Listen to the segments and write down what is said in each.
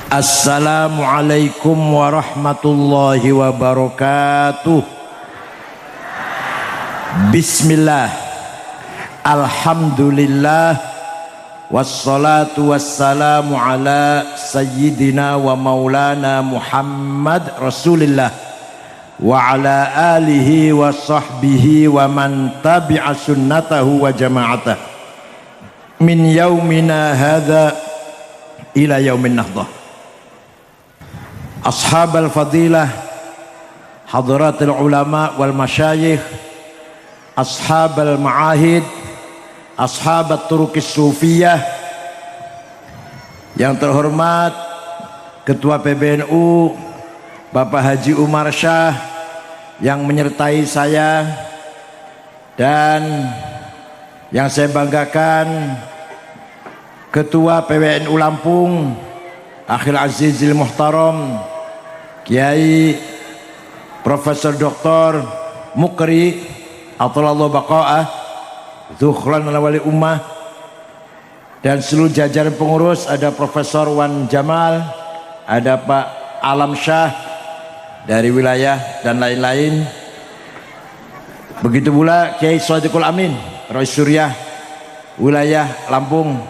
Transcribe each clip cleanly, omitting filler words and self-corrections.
Assalamualaikum warahmatullahi wabarakatuh. Bismillah, alhamdulillah, wassalatu wassalamu ala sayyidina wa maulana Muhammad Rasulillah wa ala alihi wa sahbihi wa man tabi'a sunnatahu wa jama'atah min yaumina hadha ila yaumin nahdah. Ashabal fadilah, hadratil ulama wal masyayikh, ashabal ma'ahid, ashabat turukis sufiyah, yang terhormat Ketua PBNU Bapak Haji Umar Syah yang menyertai saya, dan yang saya banggakan Ketua PWNU Lampung Akhil Azizil Muhtaram Kiai Profesor Dr. Mukri Athalallahu Baqa'ah Dzukhran Wali Ummah, dan seluruh jajaran pengurus. Ada Profesor Wan Jamal, ada Pak Alam Syah dari wilayah dan lain-lain. Begitu pula Kiai Shadiqul Amin Rois Suryah wilayah Lampung,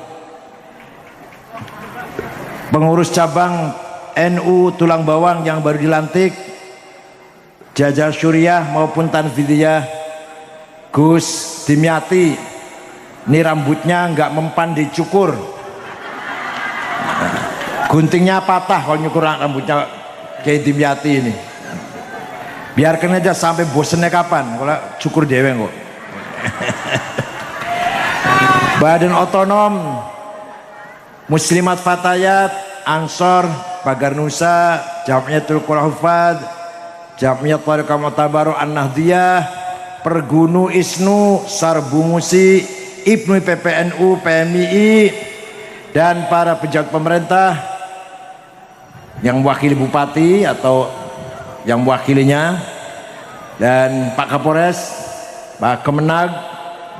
pengurus cabang NU Tulang Bawang yang baru dilantik, jajar Syuriah maupun Tanfidiyah, Gus Dimyati. Ini rambutnya nggak mempan dicukur, guntingnya patah kalau nyukur rambutnya kayak Dimyati ini. Biarkan aja sampai bosennya kapan, kalau cukur dewe kok. Badan Otonom Muslimat Fatayat Ansor Pagar Nusa, Jamiatul Qur'an Hufad, Jamiat Tariqah Mu'tabaru An-Nahdiyah, Pergunu Isnu, Sarbumusi, Ibnu PPNU, PMII, dan para pejabat pemerintah yang mewakili Bupati atau yang mewakilinya, dan Pak Kapolres, Pak Kemenag,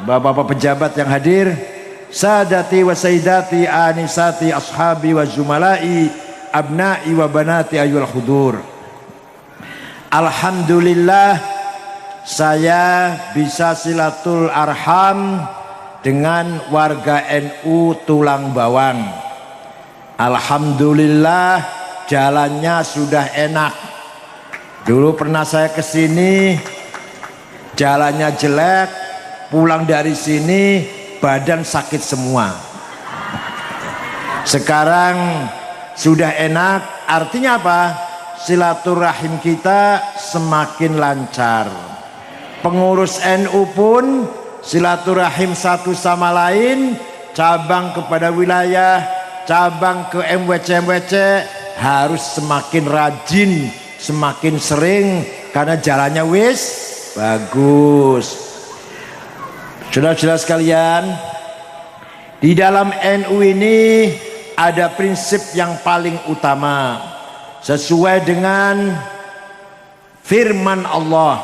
Bapak-bapak pejabat yang hadir, sadati wa sayyidati anisati ashabi wa zumalai abna'i wa banati ayyul hudur. Alhamdulillah saya bisa silatul arham dengan warga NU Tulang Bawang. Alhamdulillah jalannya sudah enak. Dulu pernah saya kesini jalannya jelek, pulang dari sini badan sakit semua. Sekarang sudah enak, artinya apa? Silaturahim kita semakin lancar. Pengurus NU pun silaturahim satu sama lain, cabang kepada wilayah, cabang ke MWC harus semakin rajin, semakin sering, karena jalannya wis bagus. Saudara-saudara sekalian, di dalam NU ini ada prinsip yang paling utama sesuai dengan firman Allah,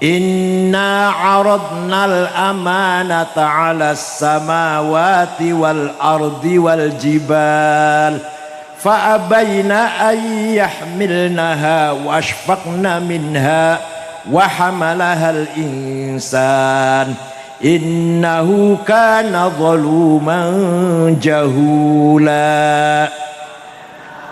inna aradnal amanata 'alas samawati wal ardi wal jibal fa abayna ay yahmilnaha wa ashfaqna minha wa hamalahal insan innahu kana zaluman jahula.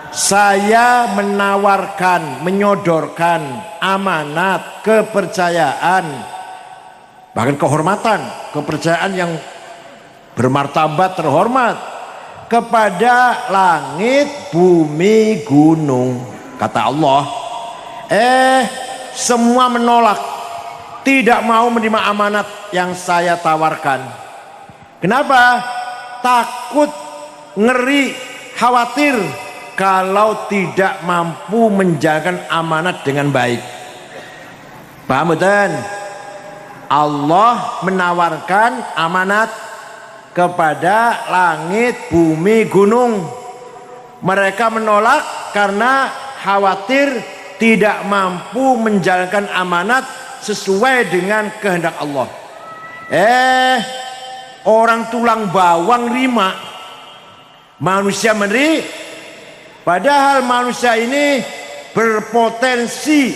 Saya menawarkan, menyodorkan amanat, kepercayaan, bahkan kehormatan, kepercayaan yang bermartabat, terhormat kepada langit, bumi, gunung. Kata Allah, semua menolak, tidak mau menerima amanat yang saya tawarkan. Kenapa? Takut, ngeri, khawatir kalau tidak mampu menjalankan amanat dengan baik. Paham betul? Allah menawarkan amanat kepada langit, bumi, gunung. Mereka menolak karena khawatir tidak mampu menjalankan amanat sesuai dengan kehendak Allah. Orang tulang bawang rima, manusia meneri Padahal manusia ini berpotensi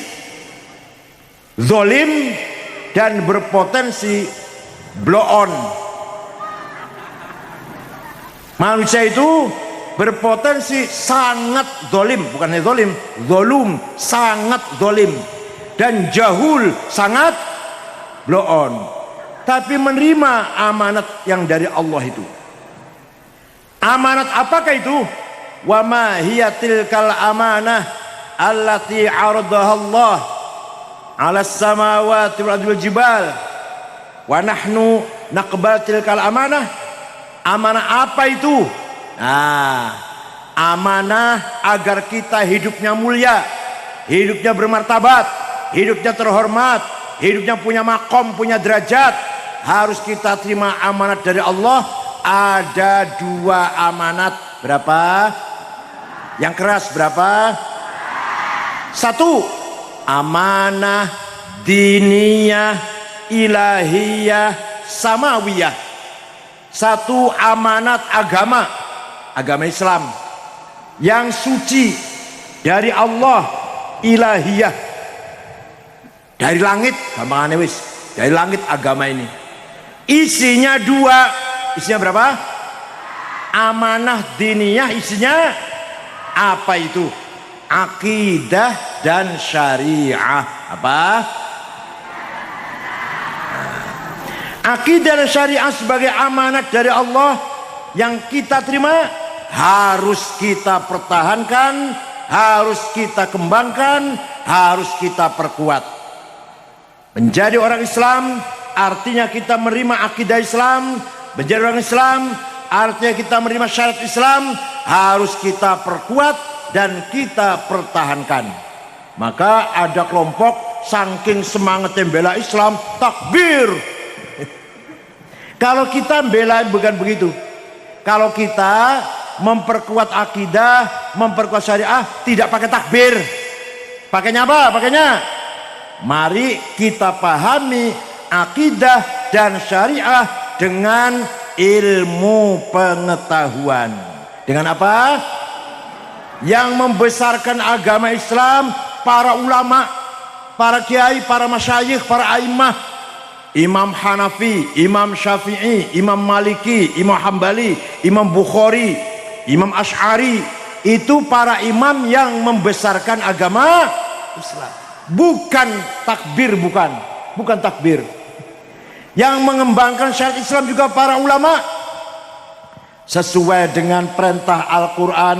zolim dan berpotensi blow on. Manusia itu berpotensi sangat zolim, bukan zolim, zolum, sangat zolim, dan jahul, sangat blow on. Tapi menerima amanat yang dari Allah itu. Amanat apakah itu? Wa ma hiya tilkal amanah allati 'aradaha Allah 'ala as-samawati wal jibal wa nahnu naqbal tilkal amanah. Amanah apa itu? Nah, amanah agar kita hidupnya mulia, hidupnya bermartabat, hidupnya terhormat, hidupnya punya makom, punya derajat. Harus kita terima amanat dari Allah. Ada 2 amanat. Berapa? Yang keras berapa? 1, amanah diniyah ilahiyah samawiyah. 1 amanat agama, agama Islam yang suci dari Allah, ilahiyah, dari langit, gampangannya wis, dari langit agama ini. Isinya 2. Isinya berapa? Amanah diniyah isinya apa itu? Akidah dan syariah. Apa? Akidah dan syariah sebagai amanat dari Allah yang kita terima, harus kita pertahankan, harus kita kembangkan, harus kita perkuat. Menjadi orang Islam artinya kita menerima akidah Islam. Menjadi orang Islam artinya kita menerima syariat Islam, harus kita perkuat dan kita pertahankan. Maka ada kelompok saking semangat membela Islam, takbir. Kalau kita membela bukan begitu. Kalau kita memperkuat akidah, memperkuat syariah, tidak pakai takbir. Pakainya apa? Pakainya, mari kita pahami akidah dan syariah dengan ilmu pengetahuan. Dengan apa? Yang membesarkan agama Islam, para ulama, para kiai, para masyayikh, para a'immah, Imam Hanafi, Imam Syafi'i, Imam Maliki, Imam Hambali, Imam Bukhari, Imam Asy'ari. Itu para imam yang membesarkan agama Islam. Bukan takbir, bukan takbir. Yang mengembangkan syariat Islam juga para ulama, sesuai dengan perintah Al-Quran.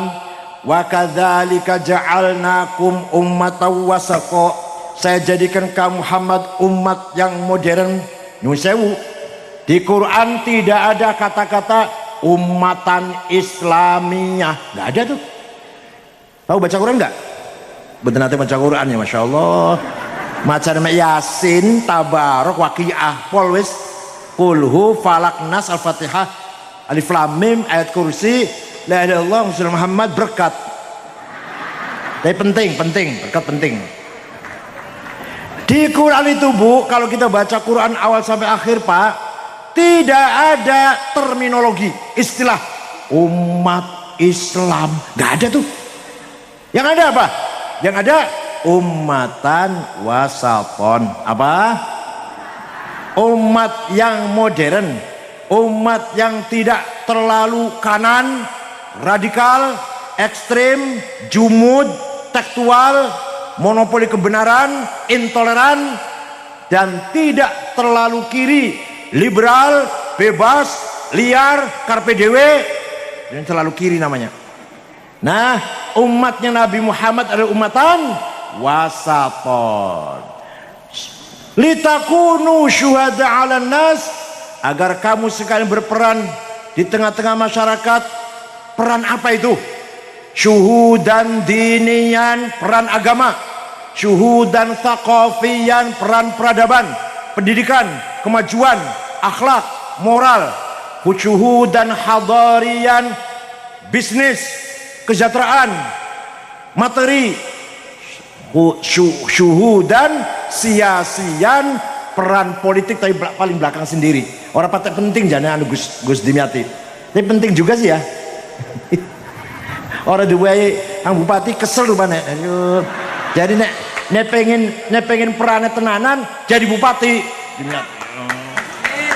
Wa kadzalika ja'alnakum ummatan wasata. Saya jadikan kamu Muhammad umat yang modern. Nyun sewu, di Quran tidak ada kata-kata ummatan Islamiyah, nggak ada tuh. Tahu baca Quran nggak? Betul nanti baca Quran ya, masya Allah. Macam Yasin, Tabarok, Waqiah, Polwis, Kulhu, Falak, Nas, Al-Fatihah, Alif Lam Mim, ayat kursi, la ilaha illallah Muhammad, berkat. Tapi penting, berkat penting. Di Quran itu Bu, kalau kita baca Quran awal sampai akhir Pak, tidak ada terminologi, istilah umat Islam, nggak ada tuh. Yang ada apa? Yang ada ummatan wasaton. Apa? Umat yang modern, umat yang tidak terlalu kanan, radikal, ekstrim, jumud, tekstual, monopoli kebenaran, intoleran, dan tidak terlalu kiri, liberal, bebas, liar, carpe diem, dan terlalu kiri namanya. Nah, umatnya Nabi Muhammad adalah umatan wasaton. Litakunu syuhada 'alan nas, agar kamu sekalian berperan di tengah-tengah masyarakat. Peran apa itu? Syuhudan dinian, peran agama. Syuhudan thaqafiyan, peran peradaban, pendidikan, kemajuan, akhlak, moral. Syuhudan hadarian, bisnis, kesejahteraan, materi. Syuhudan siasian, peran politik tapi paling belakang sendiri. Orang patek penting jangan anu Gus Dimyati. Tapi penting juga sih ya. Orang duwe Kang Bupati kesel tuh Pak. Jadi nek pengen perannya tenanan jadi bupati.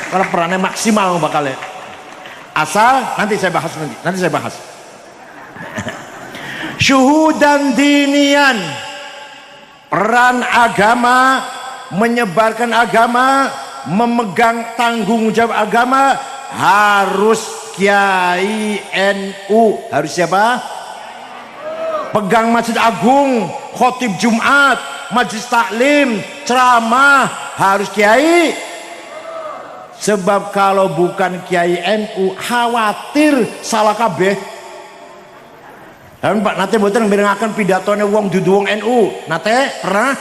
Karena perannya maksimal bakal ya. Asal nanti saya bahas. Syuhudan dinian, peran agama, menyebarkan agama, memegang tanggung jawab agama harus Kiai NU. Harus siapa? Pegang Masjid Agung, khotib Jumat, majlis taklim, ceramah harus Kiai. Sebab kalau bukan Kiai NU khawatir salah kabeh. Dan Pak nate mboten mirengaken pidatone wong dudu wong NU. Nate pernah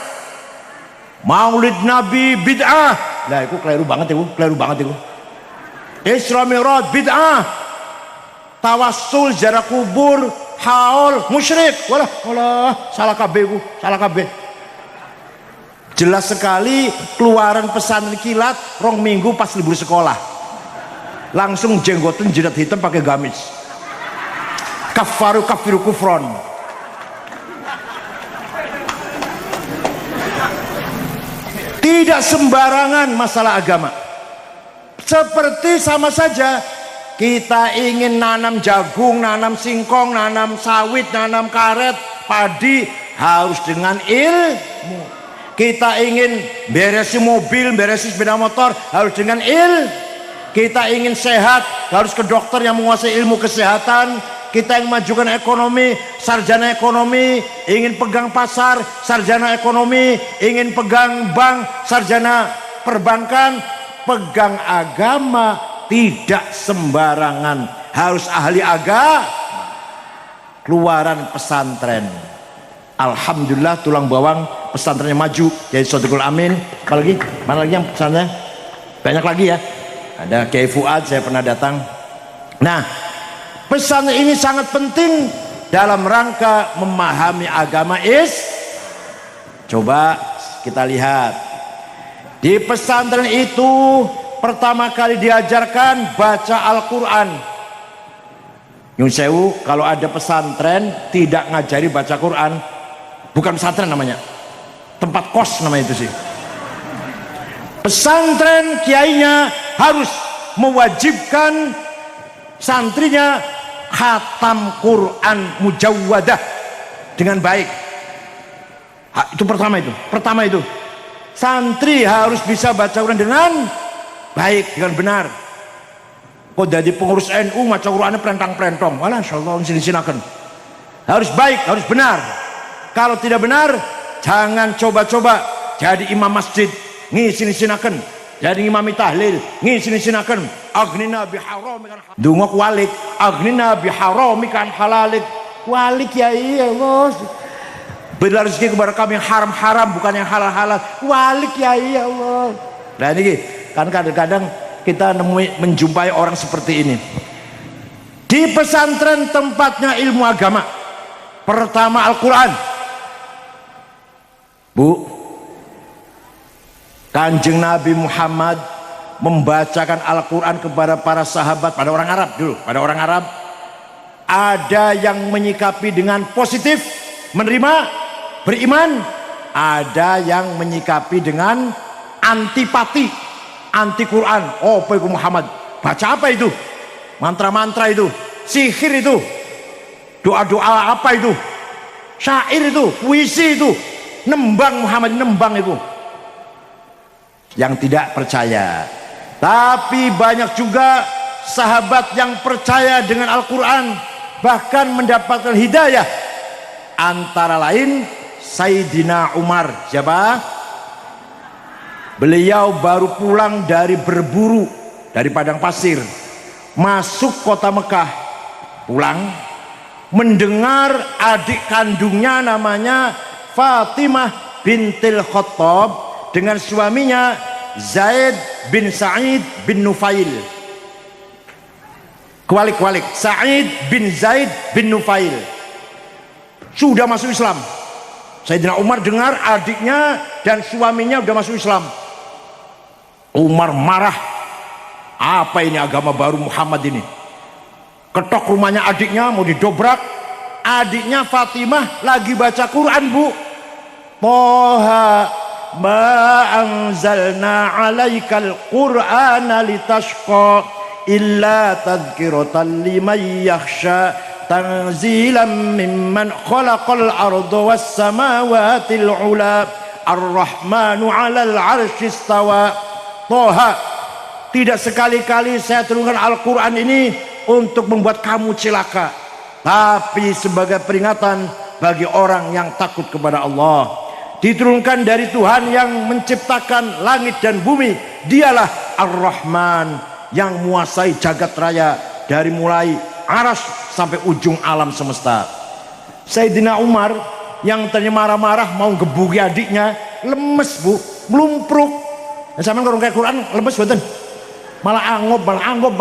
Maulid Nabi bid'ah. Lah iku keliru banget iku. Isra Mi'raj bid'ah. Tawassul ziarah kubur, haul musyrik. Walah, salah kabeh. Jelas sekali keluaran pesantren kilat rong minggu pas libur sekolah. Langsung jenggotan jidat hitam pakai gamis. Kafiru kufron. Tidak sembarangan masalah agama. Seperti sama saja kita ingin nanam jagung, nanam singkong, nanam sawit, nanam karet, padi harus dengan ilmu. Kita ingin beresin mobil, beresin sepeda motor harus dengan Kita ingin sehat harus ke dokter yang menguasai ilmu kesehatan. Kita yang majukan ekonomi, sarjana ekonomi, ingin pegang pasar, sarjana ekonomi, ingin pegang bank, sarjana perbankan, pegang agama tidak sembarangan, harus ahli agama. Keluaran pesantren, alhamdulillah tulang bawang pesantrennya maju jadi Sodikul Amin. Mana lagi yang pesantren? Banyak lagi ya. Ada Kiai Fuad, saya pernah datang. Nah, pesantren ini sangat penting dalam rangka memahami agama Coba kita lihat di pesantren itu pertama kali diajarkan baca Al-Quran. Nyun sewu, kalau ada pesantren tidak ngajari baca Quran, bukan pesantren namanya, tempat kos namanya itu sih. Pesantren kiainya harus mewajibkan santrinya khatam Quran mujawwadah dengan baik. Itu pertama itu santri harus bisa baca Quran dengan baik, dengan benar. Kok jadi pengurus NU maca Qurannya pelentang-pelentong, malah insyaallah sini-sinakan. Harus baik, harus benar. Kalau tidak benar, jangan coba-coba jadi imam masjid ngisi-sinakan, jadi imam tahlil ngisi-sinakan. Aghnina biharamikan dungok walik, aghnina biharamikan halalik. Walik ya iya bos, berilah rezeki kepada kami yang haram-haram bukan yang halal-halal. Walik ya iya Allah. Nah ini kan kadang-kadang kita menjumpai orang seperti ini. Di pesantren tempatnya ilmu agama. Pertama Al-Quran. Bu, Kanjeng Nabi Muhammad membacakan Al-Quran kepada para sahabat, pada orang Arab dulu, pada orang Arab. Ada yang menyikapi dengan positif, menerima, beriman. Ada yang menyikapi dengan antipati, anti Quran. Oh, apa itu Muhammad? Baca apa itu? Mantra-mantra itu, sihir itu, doa-doa apa itu, syair itu, puisi itu, nembang Muhammad, nembang itu. Yang tidak percaya. Tapi banyak juga sahabat yang percaya dengan Al-Quran, bahkan mendapatkan hidayah. Antara lain Sayyidina Umar. Siapa? Beliau baru pulang dari berburu dari padang pasir, masuk kota Mekah, pulang mendengar adik kandungnya namanya Fatimah bintil Khattab dengan suaminya Zaid bin Sa'id bin Nufail. Kualik Sa'id bin Zaid bin Nufail sudah masuk Islam. Sayyidina Umar dengar adiknya dan suaminya sudah masuk Islam. Umar marah, apa ini agama baru Muhammad ini? Ketok rumahnya adiknya mau didobrak, adiknya Fatimah lagi baca Quran, Bu. Toha ma anzalna alaikal qur'ana litashqa illa tadhkiratan liman yakhsha tanzilan mimman khalaqal arda was samawati ula ar-rahmanu 'alal 'arsy istawa. Toha, tidak sekali-kali saya turunkan Al-Quran ini untuk membuat kamu celaka, tapi sebagai peringatan bagi orang yang takut kepada Allah. Diturunkan dari Tuhan yang menciptakan langit dan bumi. Dialah Ar-Rahman yang menguasai jagat raya dari mulai aras sampai ujung alam semesta. Sayyidina Umar yang tadinya marah-marah mau gebuki adiknya, lemes, Bu, melumpruk. Sampeyan kalau kayak Quran lemes boten? Malah anggop.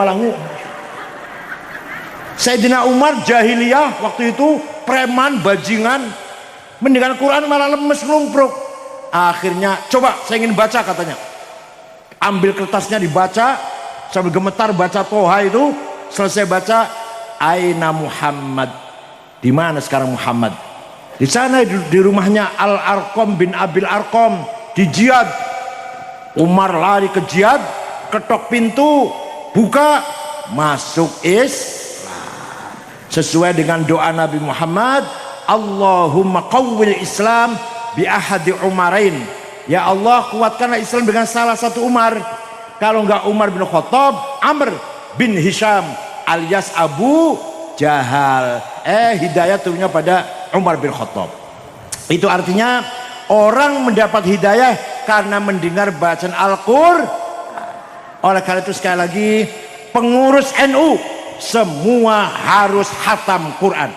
Sayyidina Umar jahiliyah waktu itu, preman, bajingan, mendengar Quran malah lemes melumpruk. Akhirnya coba saya ingin baca katanya, ambil kertasnya dibaca sambil gemetar baca Toha itu. Selesai baca, Aina Muhammad, di mana sekarang Muhammad? Di sana di rumahnya Al-Arqam bin Abil Arqam di Jiyad. Umar lari ke Jiyad, ketok pintu, buka, masuk Islam sesuai dengan doa Nabi Muhammad, Allahumma qawwil Islam bi ahadi Umarain. Ya Allah, kuatkanlah Islam dengan salah satu Umar. Kalau enggak Umar bin Khattab, Amr bin Hisham alias Abu Jahal. Hidayah turunnya pada Umar bin Khattab. Itu artinya orang mendapat hidayah karena mendengar bacaan Al-Qur'an. Oleh karena itu sekali lagi, pengurus NU semua harus khatam Quran.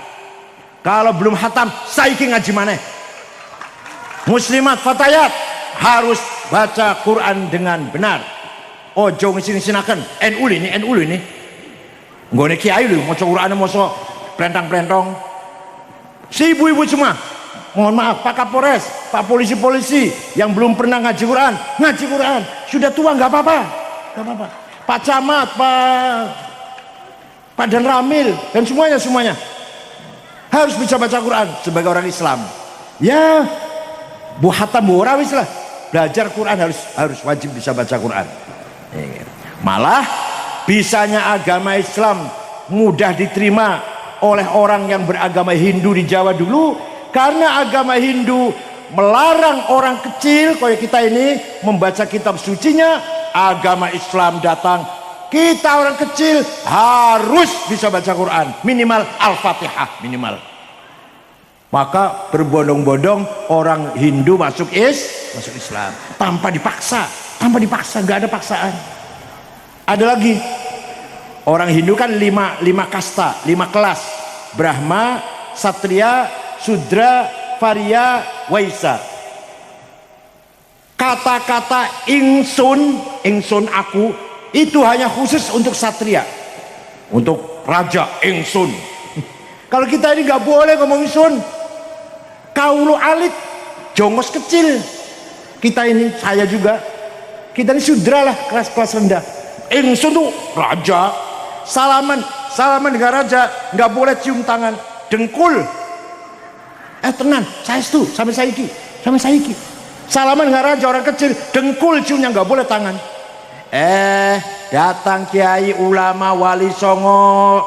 Kalau belum khatam, saiki ngaji maneh. Muslimat fatayat harus baca Quran dengan benar. Ojo ngisin-ngisinaken NU ini. Nggone kiai lho maca Quran maca plentang-plentong. Si ibu-ibu semua, mohon maaf, Pak Kapolres, Pak polisi-polisi yang belum pernah ngaji Quran, sudah tua nggak apa-apa. Pak Camat, Pak Dan Ramil dan semuanya harus bisa baca Quran sebagai orang Islam. Ya, bu hatam bu rawis lah, belajar Quran harus wajib bisa baca Quran. Malah bisanya agama Islam mudah diterima oleh orang yang beragama Hindu di Jawa dulu, karena agama Hindu melarang orang kecil kayak kita ini membaca kitab sucinya. Agama Islam datang, kita orang kecil harus bisa baca Quran, minimal Al-Fatihah minimal. Maka berbondong-bondong orang Hindu masuk Islam tanpa dipaksa, nggak ada paksaan. Ada lagi orang Hindu kan lima kasta, 5 kelas: Brahma, Satria, Sudra, Varia, Waisa. Kata-kata ingsun aku itu hanya khusus untuk Satria, untuk raja ingsun. Kalau kita ini nggak boleh ngomong ingsun. Kaulu alit, jongos kecil. Kita ini, saya juga, kita ini Sudra lah, kelas rendah. Ingsun tuh raja. Salaman dengan raja nggak boleh cium tangan, dengkul. Tenan, saya itu sampai saiki. Salaman dengan raja orang kecil, dengkul ciumnya, nggak boleh tangan. Datang kiai ulama wali songo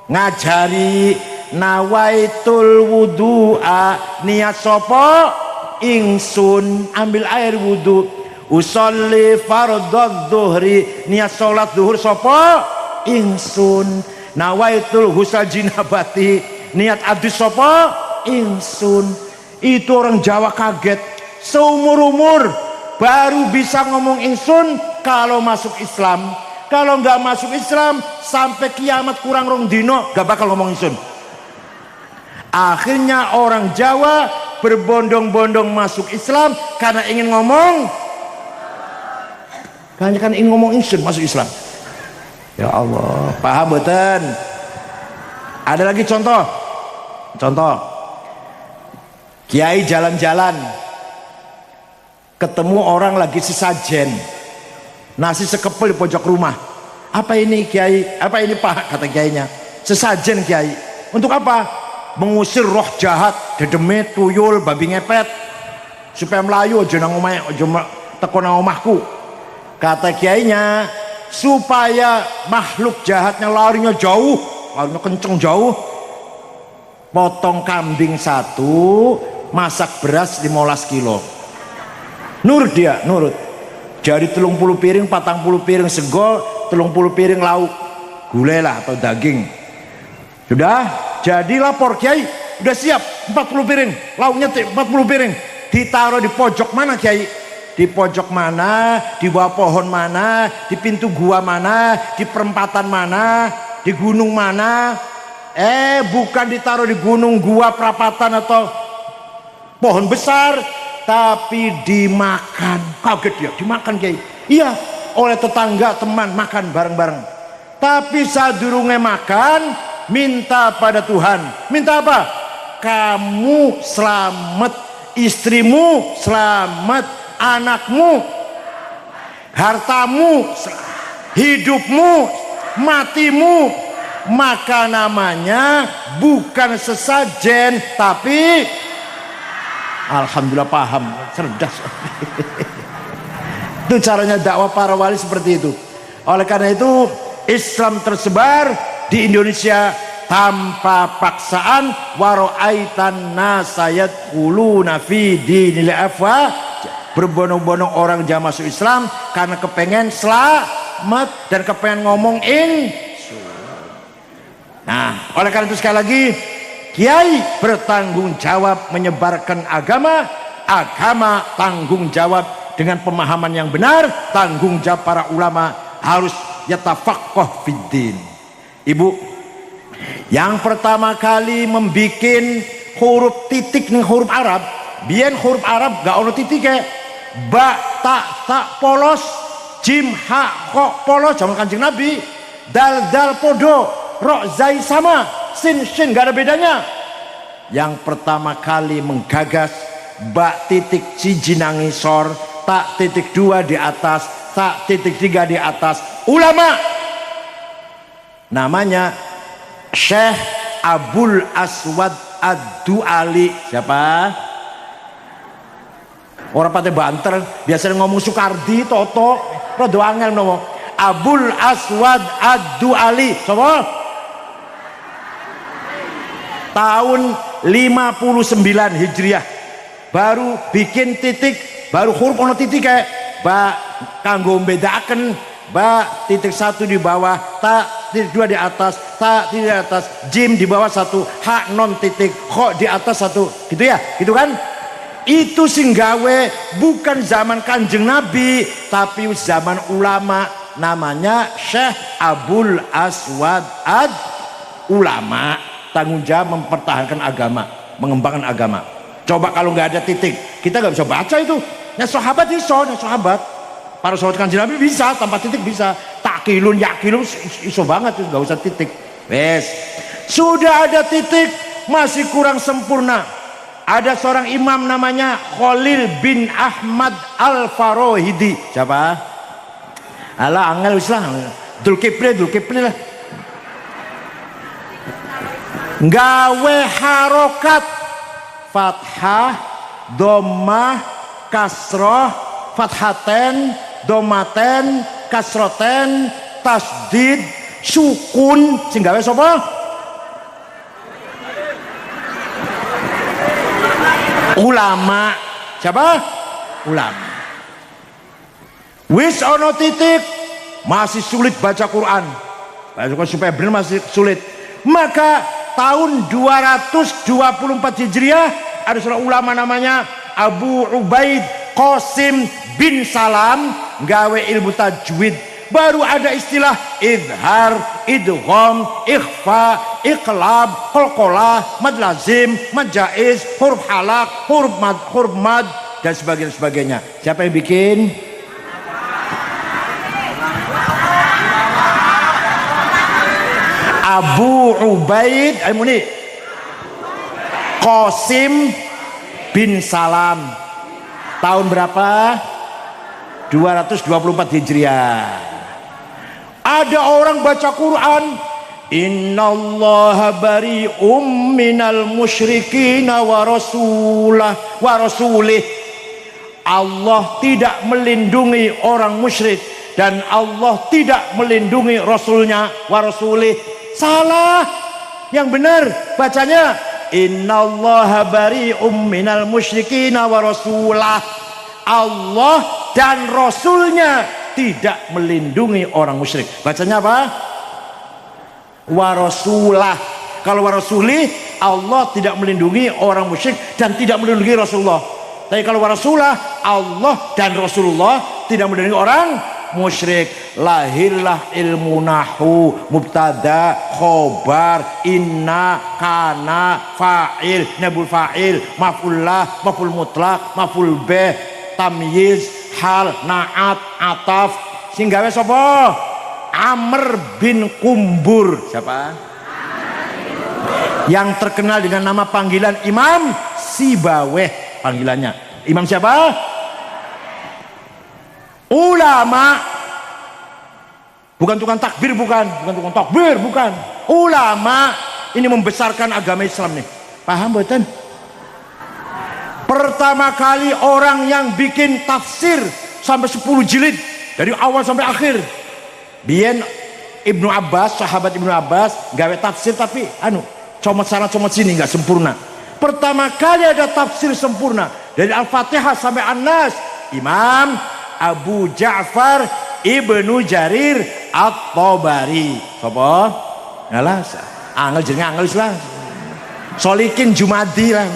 ngajari nawaitul wudu'a, niat sopo ingsun ambil air wudu, usolli fardhu dhuhri, niat sholat zuhur sopo ingsun, nawaitul husal jinabati, niat adus sopo ingsun. Itu orang Jawa kaget, seumur-umur baru bisa ngomong ingsun kalau masuk Islam. Kalau nggak masuk Islam sampai kiamat kurang rong dino gak bakal ngomong ingsun. Akhirnya orang Jawa berbondong-bondong masuk Islam karena ingin ngomong, ingsun masuk Islam. Ya Allah, paham betul. Ada lagi contoh kiai jalan-jalan ketemu orang lagi sesajen, nasi sekepel di pojok rumah. Apa ini kiai? Apa ini pak? Kata kiainya. Sesajen kiai. Untuk apa? mengusir roh jahat, dedeme, tuyul, babi ngepet, supaya melayu aja nang omahe, aja teko nang omahku. Kata kiainya, supaya makhluk jahatnya larinya jauh, larinya kenceng jauh, potong kambing 1, masak beras 15 kilo. Nurut dia, nurut. Jadi 30 piring, 40 piring sego, 30 piring lauk, gulai lah atau daging. Sudah, jadi lapor kiai, udah siap 40 piring, lauknya 40 piring. Ditaruh di pojok mana kiai? Di pojok mana, di bawah pohon mana, di pintu gua mana, di perempatan mana, di gunung mana. Bukan ditaruh di gunung, gua, perapatan atau pohon besar, tapi dimakan. Kaget dia, dimakan kiai. Iya, oleh tetangga, teman, makan bareng-bareng. Tapi saat durungnya makan, minta pada Tuhan. Minta apa? Kamu selamat, istrimu selamat, anakmu, hartamu, hidupmu, matimu. Maka namanya bukan sesajen, tapi alhamdulillah paham, cerdas. Itu caranya dakwah para wali seperti itu. Oleh karena itu Islam tersebar di Indonesia tanpa paksaan. Waro'aitan nasayat kuluna fi dinil afwa, berbondong-bondong orang jamaah masuk Islam karena kepengen selamat dan kepengen ngomong Nah, oleh karena itu sekali lagi, kiai bertanggung jawab menyebarkan agama, agama tanggung jawab dengan pemahaman yang benar, tanggung jawab para ulama harus yatafaqqah fiddin. Ibu, yang pertama kali membikin huruf titik nih, huruf Arab, biyen huruf Arab gak ono titik kayak ba, ta polos, jim, ha, kok polos zaman Kanjeng Nabi, dal podo, ro, zai sama, sin gak ada bedanya. Yang pertama kali menggagas ba titik siji nangisor, tak titik 2 di atas, tak titik 3 di atas, ulama namanya Syekh Abul Aswad Ad-Du'ali. Siapa? Orang pate banter biasanya ngomong Soekardi, Toto, rada angel ngomong Abul Aswad Ad-Du'ali. Siapa? Tahun 59 Hijriah baru bikin titik, baru huruf ono titik kayak ba kanggo bedaken ba titik 1 di bawah, ta titik 2 di atas, ta titik di atas, jim di bawah 1, ha non titik, kok di atas 1, gitu ya, gitu kan? Itu sing gawe bukan zaman Kanjeng Nabi, tapi zaman ulama, namanya Syekh Abul Aswad Ad ulama, tanggung jawab mempertahankan agama, mengembangkan agama. Coba kalau nggak ada titik, kita nggak bisa baca itu. Ya sahabat iso, ya sahabat, para sahabat Kanjeng Nabi bisa tanpa titik, bisa takilun yakilun iso banget, nggak usah titik. Wes, sudah ada titik masih kurang sempurna. Ada seorang imam namanya Khalil bin Ahmad Al-Farohidi. Siapa? Alah angel wis lah, Dzulkifli lah. Gawe harokat fathah, dhammah, kasroh, fathaten, dhammaten, kasroten, tasdid, sukun, sing gawe sapa? Ulama. Siapa? Ulama. Wis ono titik masih sulit baca Quran, supaya benar masih sulit. Maka tahun 224 Hijriah ada seorang ulama namanya Abu Ubaid Qasim bin Salam gawe ilmu tajwid. Baru ada istilah idhar, idgham, ikhfa, iqlab, qalqalah, mad lazim, mad jaiz, huruf halak, huruf mad dan sebagainya. Siapa yang bikin? Abu Ubaid Al-Muni Qasim bin Salam. Tahun berapa? 224 Hijriah. Ada orang baca Quran innallaha bari'um minal musyrikin wa rasulih. Allah tidak melindungi orang musyrik dan Allah tidak melindungi rasulnya wa rasulih. Salah. Yang benar bacanya innallaha bari'um minal musyrikin wa rasulah. Allah dan rasulnya tidak melindungi orang musyrik. Bacanya apa? Warasulah. Kalau warasuli, Allah tidak melindungi orang musyrik dan tidak melindungi Rasulullah. Tapi kalau warasulah, Allah dan Rasulullah tidak melindungi orang musyrik. Lahirlah ilmu nahu, mubtada, khobar, inna, kana, fa'il, nabul fa'il, maf'ullah, maf'ul mutlak, maf'ul bih, tamyiz, hal, naat, ataf. Sing gawe sapa? Amr bin Kumbur. Siapa? Yang terkenal dengan nama panggilan Imam Sibaweh. Panggilannya Imam siapa? Ulama. Bukan tukang takbir, bukan tukang takbir, bukan. Ulama. Ini membesarkan agama Islam nih. Paham betul? Pertama kali orang yang bikin tafsir sampai 10 jilid dari awal sampai akhir. Biyen Ibnu Abbas, sahabat Ibnu Abbas gawe tafsir tapi comot sana comot sini nggak sempurna. Pertama kali ada tafsir sempurna dari Al-Fatihah sampai An-Nas, Imam Abu Ja'far Ibnu Jarir At-Tabari. Sapa? Ngalah, angel jenenge angel lah. Solikin Jumadi lah.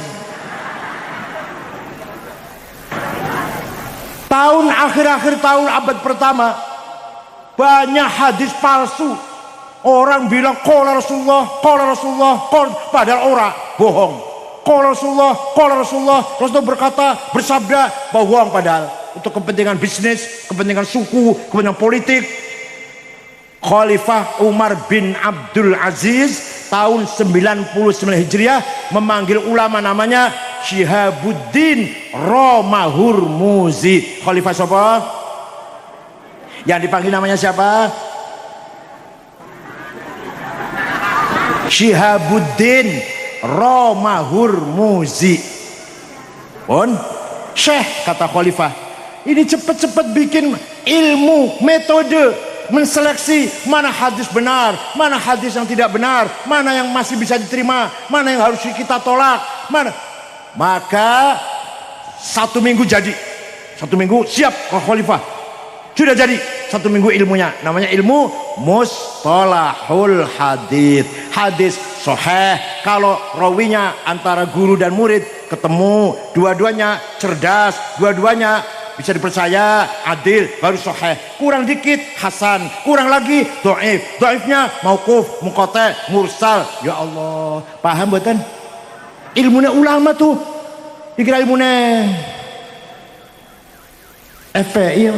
Tahun akhir-akhir tahun abad pertama banyak hadis palsu. Orang bilang qala Rasulullah, padahal ora, bohong. Qala Rasulullah berkata, bersabda, bohong padahal. Untuk kepentingan bisnis, kepentingan suku, kepentingan politik. Khalifah Umar bin Abdul Aziz tahun 99 Hijriah memanggil ulama namanya Syihabuddin Romahurmuzi. Khalifah siapa? Yang dipanggil namanya siapa? Syihabuddin Romahurmuzi. Pun Syekh, kata Khalifah, ini cepat-cepat bikin ilmu, metode menseleksi mana hadis benar, mana hadis yang tidak benar, mana yang masih bisa diterima, mana yang harus kita tolak, mana. Maka 1 minggu jadi, 1 minggu siap Khalifah. Sudah jadi 1 minggu ilmunya, namanya ilmu mustalahul hadis. Hadis sahih kalau rawinya antara guru dan murid ketemu, dua-duanya cerdas, dua-duanya bisa dipercaya, adil, baru sahih. Kurang dikit hasan, kurang lagi dhaif, dhaifnya mauquf, munqati, mursal. Ya Allah, paham mboten? Ilmunya ulama tuh dikira ilmunya FPI.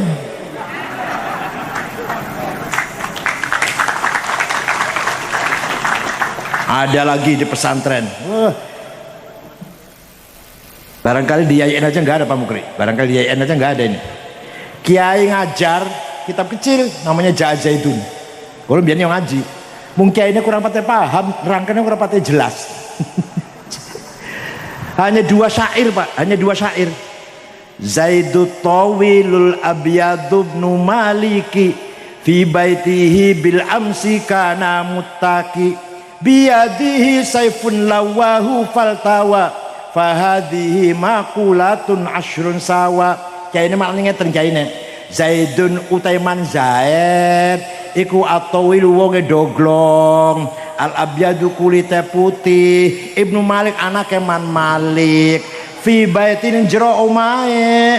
Ada lagi di pesantren. Barangkali di YIN aja nggak ada Pak Mukri. Barangkali di YIN aja nggak ada ini. Kiai ngajar kitab kecil namanya Zaidun. Kalau biar yang ngaji, mungkin ini kurang patah paham, rangkanya kurang patah jelas. Hanya 2 syair Pak, hanya 2 syair. Zaidut tawilul abyadu ibnu maliki fi baitihi bil amsi kana muttaqi. Biyadihi saifun lawahu faltawa fahadihi makulatun ashrun sawa. Kayak ini maknanya terjadi. Zaidun utaiman Zaid iku atawil wonge doglong, al abyadu kulite putih, Ibnu Malik anake man Malik, fi baitin jero omae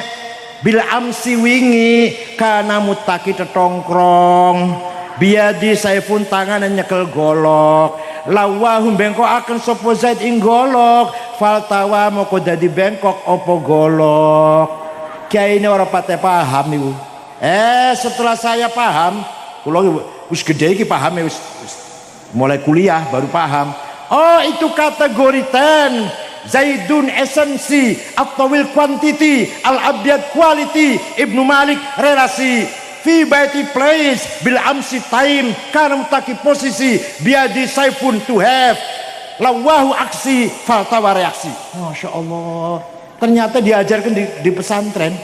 bil amsi wingi kana mutaki tetongkrong, biadi saifun tangan nyekel golok, lawahum bengkok akan sopo Zaid ing golok, faltawa moko dadi bengkok opo golok. Kiai ini orang pate paham ibu. Setelah saya paham, kulo wis gede iki paham ya, wis mulai kuliah baru paham. Oh itu kategori 10. Zaidun esensi, at-tawil quantity, al-abyad quality, Ibnu Malik relasi. fi baiti place bil amsi time karena mutaki posisi biadi saifun to have lawahu aksi faltawa reaksi. Masya Allah, ternyata diajarkan di pesantren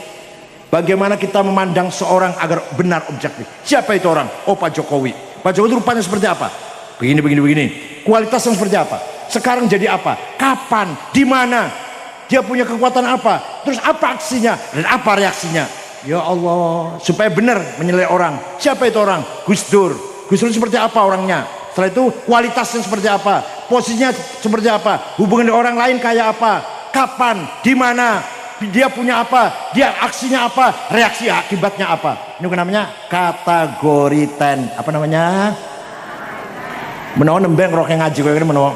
bagaimana kita memandang seorang agar benar objektif. Siapa itu orang? Oh, Pak Jokowi. Pak Jokowi itu rupanya seperti apa? Begini. Kualitasnya seperti apa? Sekarang jadi apa? Kapan? Di mana? Dia punya kekuatan apa? Terus apa aksinya? Dan apa reaksinya? Ya Allah, supaya benar menilai orang. Siapa itu orang? Gus Dur. Gus Dur seperti apa orangnya? Setelah itu kualitasnya seperti apa? Posisinya seperti apa? Hubungan dengan orang lain kayak apa? Kapan? Di mana? Dia punya apa? Dia aksinya apa? Reaksi akibatnya apa? Ini namanya kategori 10. Apa namanya? Menawa nembeng rok yang ngaji kowe menawa.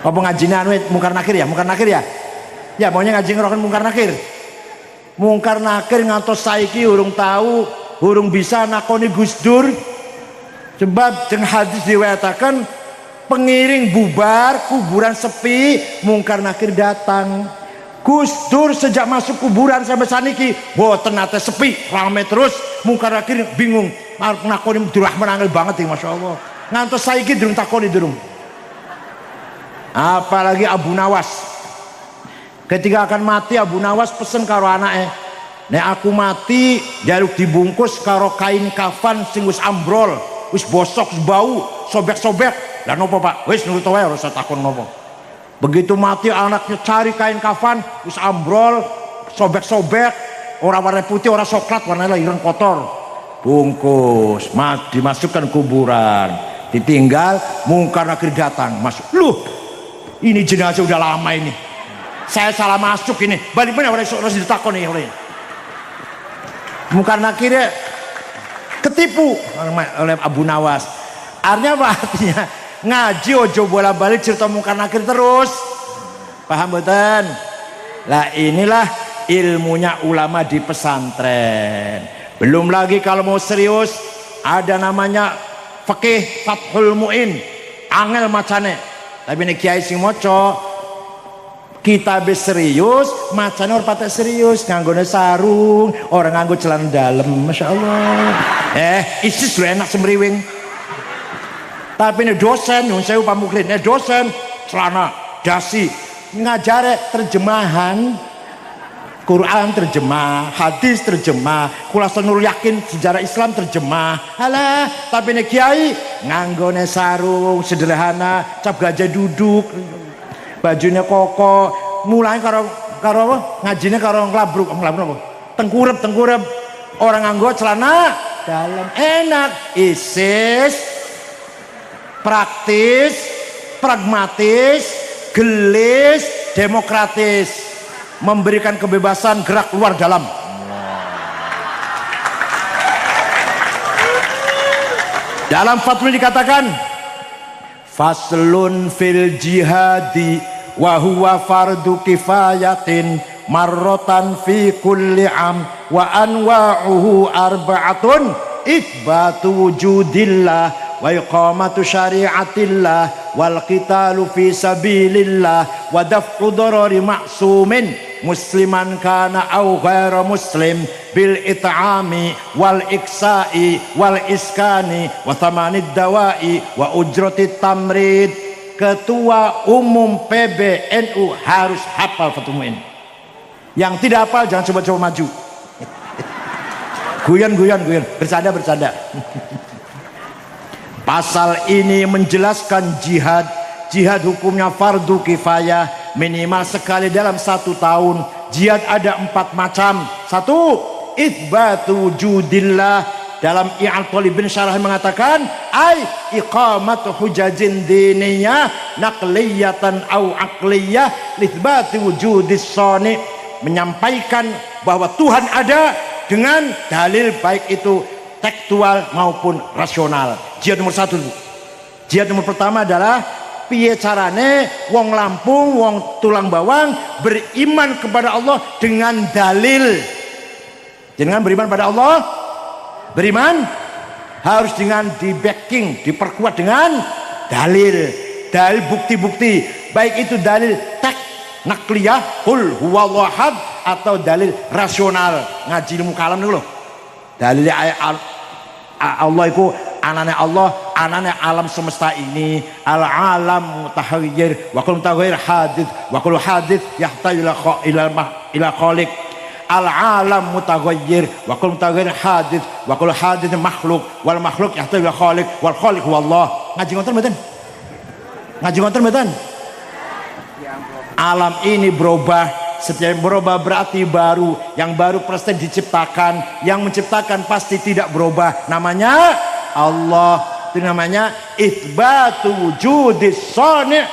Apa ngajinya anu mungkar nakir ya? Mungkar nakir ya? Ya maunya ngaji ngerokan mungkar nakir. Mungkar nakir ngantos saiki urung tahu, urung bisa nakoni Gus Dur. Sebab jeung hadis diriwayataken pengiring bubar, kuburan sepi, mungkar nakir datang. Gus Dur sejak masuk kuburan sampai saniki boten nate sepi, rame terus. Mungkar nakir bingung, nakoni Abdurrahman angel banget ya, Masya Allah. Ngantos saiki durung takoni durung. Apalagi Abu Nawas. Ketika akan mati Abu Nawas pesen karo anake, nek aku mati jaluk dibungkus karo kain kafan sing wis ambrol, wis bosok, wis bau, sobek-sobek. Lah nopo Pak? Wis nurut wae ora usah takon nopo. Begitu mati anaknya cari kain kafan wis ambrol, sobek-sobek, ora warna putih, ora coklat, warnanya ireng kotor. Bungkus, dimasukkan kuburan, ditinggal, mungkar nakir datang, masuk. Loh, ini jenazah udah lama ini. Saya salah masuk ini. Balik mana orang harus ditakon nih oleh. Mungkar nakirnya ketipu oleh Abu Nawas. Artinya apa? Artinya ngaji ojo bola-balik cerita mungkar nakir terus. Paham betul? Lah inilah ilmunya ulama di pesantren. Belum lagi kalau mau serius ada namanya fikih Fathul Muin. Angel macane. Tapi ini kiai sing moco kita serius, macane orang patek serius, nganggone sarung, orang nganggo celana dalam, Masya Allah. ISIS lu enak semriwing. Tapi ini dosen, nyun sewu pamukrin, dosen, celana, dasi, ngajare terjemahan, Quran terjemah, hadis terjemah, Khulasatul Nurul Yakin sejarah Islam terjemah. Halah, tapi ini kiai nganggone sarung sederhana, cap gajah duduk. Bajunya koko, mulai karo apa? Ngajinya karo nglabruk apa? Tengkurep. Orang nganggo celana dalam enak, ISIS, praktis, pragmatis, gelis, demokratis, memberikan kebebasan gerak luar dalam. Dalam fatwa dikatakan faslun fil jihadi wa huwa fardu kifayatin marratan fi kulli am wa anwa'uhu arba'atun itsbatu wujudillah wa iqamatu syari'atillah wal qitalu fi sabilillah wa daf'u darari ma'sumin musliman kana aw ghaira muslim bil it'ami wal iksa'i wal iskani wa thamanid dawa'i wa ujratit tamrid. Ketua Umum PBNU harus hafal Fathul Muin. Yang tidak hafal jangan coba-coba maju. Guyon, bercanda. Pasal ini menjelaskan jihad hukumnya fardu kifayah minimal sekali dalam 1 tahun. Jihad ada 4 macam. 1. Itsbatu wujudillah. Dalam I'al bin Syarah mengatakan iqamatu hujajin diniyah naqliyatan au aqliyah litsbati wujudis sani, menyampaikan bahwa Tuhan ada dengan dalil baik itu tekstual maupun rasional. Jihad nomor 1. Jihad nomor pertama adalah piye carane wong Lampung, wong Tulang Bawang beriman kepada Allah dengan dalil. Jangan beriman pada Allah, beriman harus dengan di backing, diperkuat dengan dalil bukti-bukti, baik itu dalil tek nakliyah qul huwallahu ahad atau dalil rasional. Ngaji ilmu kalam dulu, Dalil ayat Allah itu anane Allah, anane alam semesta ini, al alam mutahayir wa kullu mutahayir hadits wa kullu hadits yahtaju ila khaliq. Al alam mutaghayyir wa kullu mutaghayyir hadits wa kullu hadits makhluk wal makhluk yahtaju ila khaliq wal khaliq huwa Allah. Ngaji ngoten mboten? Ngaji ngoten mboten? Alam ini berubah, setiap berubah berarti baru, yang baru pasti diciptakan, yang menciptakan pasti tidak berubah, namanya Allah. Itu namanya itsbatu wujudis shani'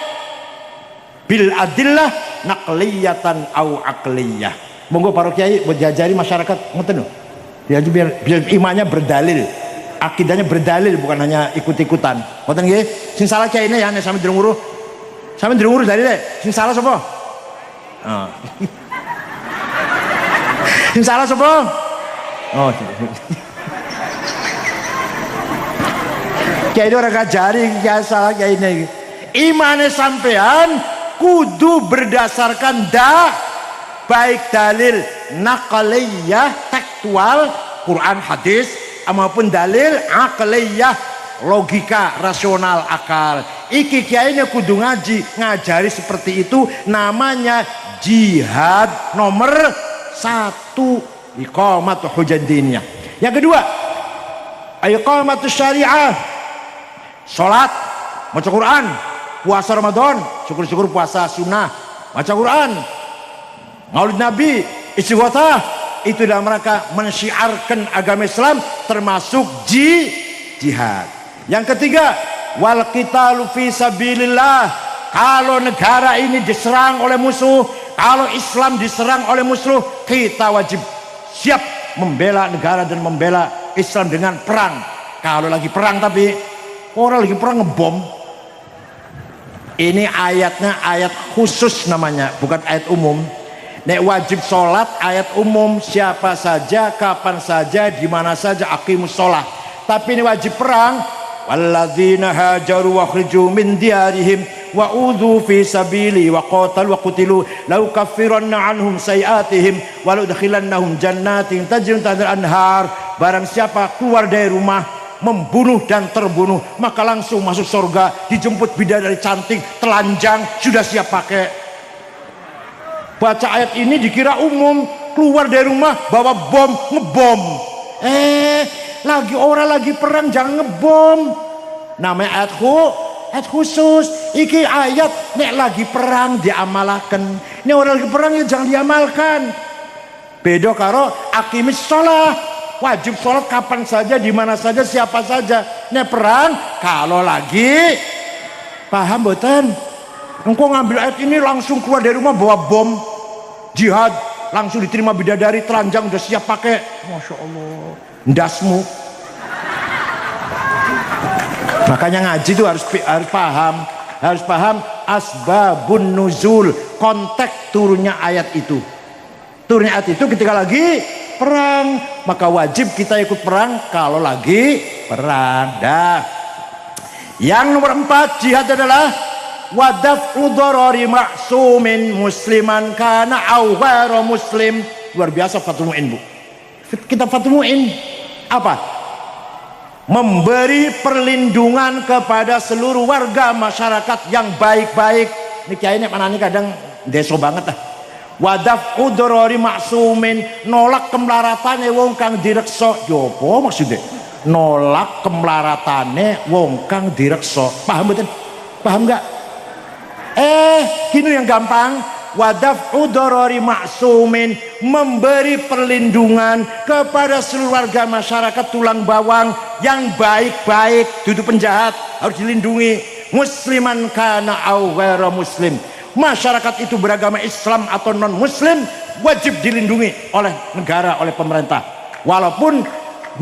bil adillah naqliyatan au aqliyah. Monggo para kiai menjajari masyarakat ngoten lho. Biar imannya berdalil, akidahnya berdalil, bukan hanya ikut-ikutan. Ngoten nggih? Sing salah kiai ini ya nek sampe ndrunguruh. Sampe ndrunguruh dalile. Sing salah sapa? Oh. Sing salah sapa? Oh. Kiai ora kajari kiai salah kiai ini. Imane sampean kudu berdasarkan baik dalil naqliyah tekstual Quran hadis maupun dalil aqliyah logika rasional akal. Iki kiainya kudu ngajari seperti itu, namanya jihad nomor 1, iqamatu hujjah diniyah. Yang kedua, iqamatu syariah, salat, baca Quran, puasa Ramadan, syukur-syukur puasa sunnah, baca Quran, Maulid Nabi, istighothah, itu dalam rangka mensyiarkan agama Islam, termasuk jihad. Yang ketiga, wal qitalu fi sabilillah. Kalau negara ini diserang oleh musuh, kalau Islam diserang oleh musuh, kita wajib siap membela negara dan membela Islam dengan perang. Kalau lagi perang, tapi orang lagi perang ngebom. Ini ayatnya ayat khusus namanya, bukan ayat umum. Nek wajib sholat ayat umum, siapa saja, kapan saja, di mana saja aqimus sholat. Tapi ini wajib perang, walladzina hajaru wa khriju min diyarihim wa udhu fi sabili wa qatalu wa qutilu law kaffiranna anhum sayiatihim wa ludkhilannahum jannatin tajri min tahtiha al-anhar. Barang siapa keluar dari rumah membunuh dan terbunuh, maka langsung masuk surga, dijemput bidadari cantik, telanjang, sudah siap pakai. Baca ayat ini dikira umum, keluar dari rumah bawa bom, ngebom. Lagi orang lagi perang jangan ngebom. Namanya ayat khusus. Iki ayat nek lagi perang diamalkan. Nek orang lagi perang ya jangan diamalkan. Beda karo aqimis sholat, wajib sholat kapan saja, di mana saja, siapa saja. Nek perang kalau lagi, paham boten? Engkau ngambil ayat ini langsung keluar dari rumah bawa bom, jihad, langsung diterima bidadari, telanjang, udah siap pakai. Masya Allah, ndasmu. Makanya ngaji itu harus paham asbabun nuzul, konteks turunnya ayat itu. Turunnya ayat itu ketika lagi perang, maka wajib kita ikut perang kalau lagi perang. Yang nomor 4 jihad adalah wadaf'u dharari ma'sumin musliman kana aw ghairu muslim. Luar biasa Fathul Mu'in, Bu. Kitab Fathul Mu'in apa? Memberi perlindungan kepada seluruh warga masyarakat yang baik-baik. Ini kiai ini mana nih kadang deso banget lah. Wadaf'u dharari ma'sumin, nolak kemlaratane wong kang direksa. Jopo maksudnya? Nolak kemlaratane wong kang direksa. Paham betul? Paham enggak? Gini yang gampang, wadaf'u dharari ma'sumin, memberi perlindungan kepada seluruh warga masyarakat tulang bawang yang baik-baik, duduk penjahat harus dilindungi, musliman kana au ghairu muslim. Masyarakat itu beragama Islam atau non muslim wajib dilindungi oleh negara, oleh pemerintah, walaupun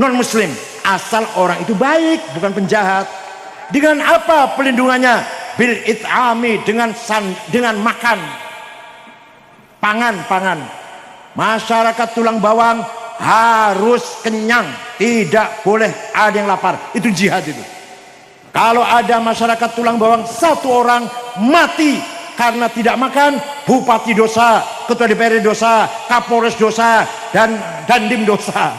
non muslim, asal orang itu baik, bukan penjahat. Dengan apa pelindungannya? Bil it'ami, dengan makan, pangan. Masyarakat tulang bawang harus kenyang, tidak boleh ada yang lapar. Itu jihad itu. Kalau ada masyarakat tulang bawang satu orang mati karena tidak makan, bupati dosa, ketua DPRD dosa, kapolres dosa, dan dandim dosa.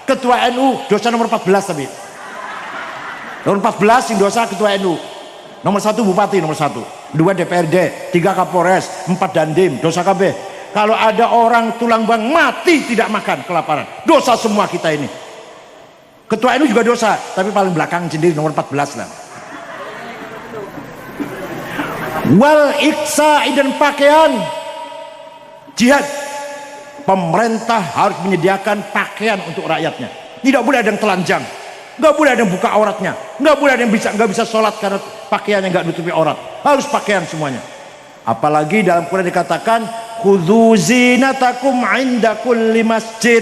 Ketua NU dosa nomor 14 tapi. Nomor 14 yang dosa ketua NU. Nomor 1 bupati, nomor 1. 2 DPRD, 3 Kapolres, 4 Dandim, dosa KB. Kalau ada orang tulang bang mati tidak makan kelaparan, dosa semua kita ini. Ketua NU juga dosa, tapi paling belakang sendiri nomor 14 lah. Wal iksa dan pakaian jihad. Pemerintah harus menyediakan pakaian untuk rakyatnya. Tidak boleh ada yang telanjang, nggak boleh ada yang buka auratnya, nggak boleh ada yang nggak bisa sholat karena pakaiannya nggak nutupi aurat. Harus pakaian semuanya. Apalagi dalam Quran dikatakan khudzu zinatakum inda kulli masjid.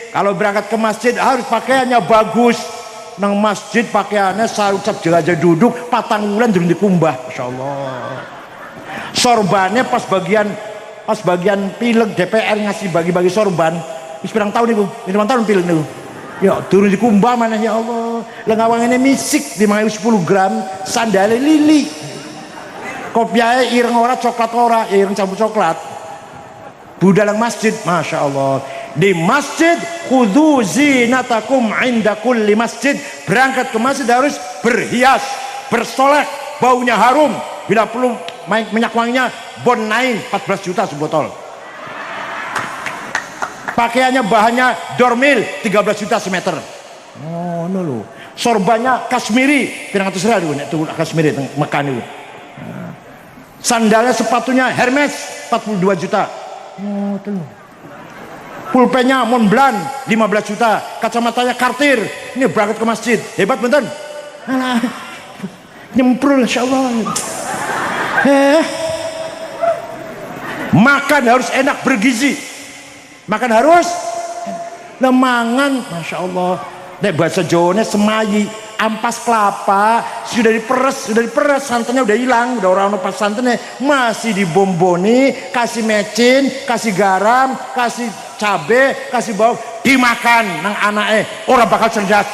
Kalau berangkat ke masjid harus pakaiannya bagus. Nang masjid pakaiannya sarucap jelajah duduk patang bulan durung dikumbah, masyaallah. Sorbannya pas bagian pilek DPR ngasih bagi-bagi sorban, wis pirang tahun niku, 5 tahun pilek niku. Ya durung dikumbah mana ya Allah. Lah ngawangane misik dimangai 10 gram, sandale lili. Kopiahe ireng ora coklat ora, ireng campur coklat. Budalang masjid, masya Allah. Di masjid khudzu zinatakum inda kulli masjid. Berangkat ke masjid harus berhias, bersolek, baunya harum. Bila perlu minyak wanginya Bon 9 14 juta sebotol. Pakaiannya bahannya dormil 13 juta semeter. Oh no lo. Sorbannya Kashmiri pirang atus ribu nek tuku Kashmiri teng Mekah niku. Sandalnya sepatunya Hermes 42 juta. Oh tuh. Pulpennya Montblanc 15 juta, kacamatanya Cartier. Ini berangkat ke masjid, hebat bener. Nyemprul insyaallah. Makan harus enak, bergizi. Makan harus lemangan, masya Allah. Nek bahasa Jawanya semayi, ampas kelapa sudah diperes, santannya udah hilang, udah orang pas santannya masih dibomboni, kasih mecin, kasih garam, kasih cabe, kasih bawang, dimakan nang anaknya, orang bakal cerdas.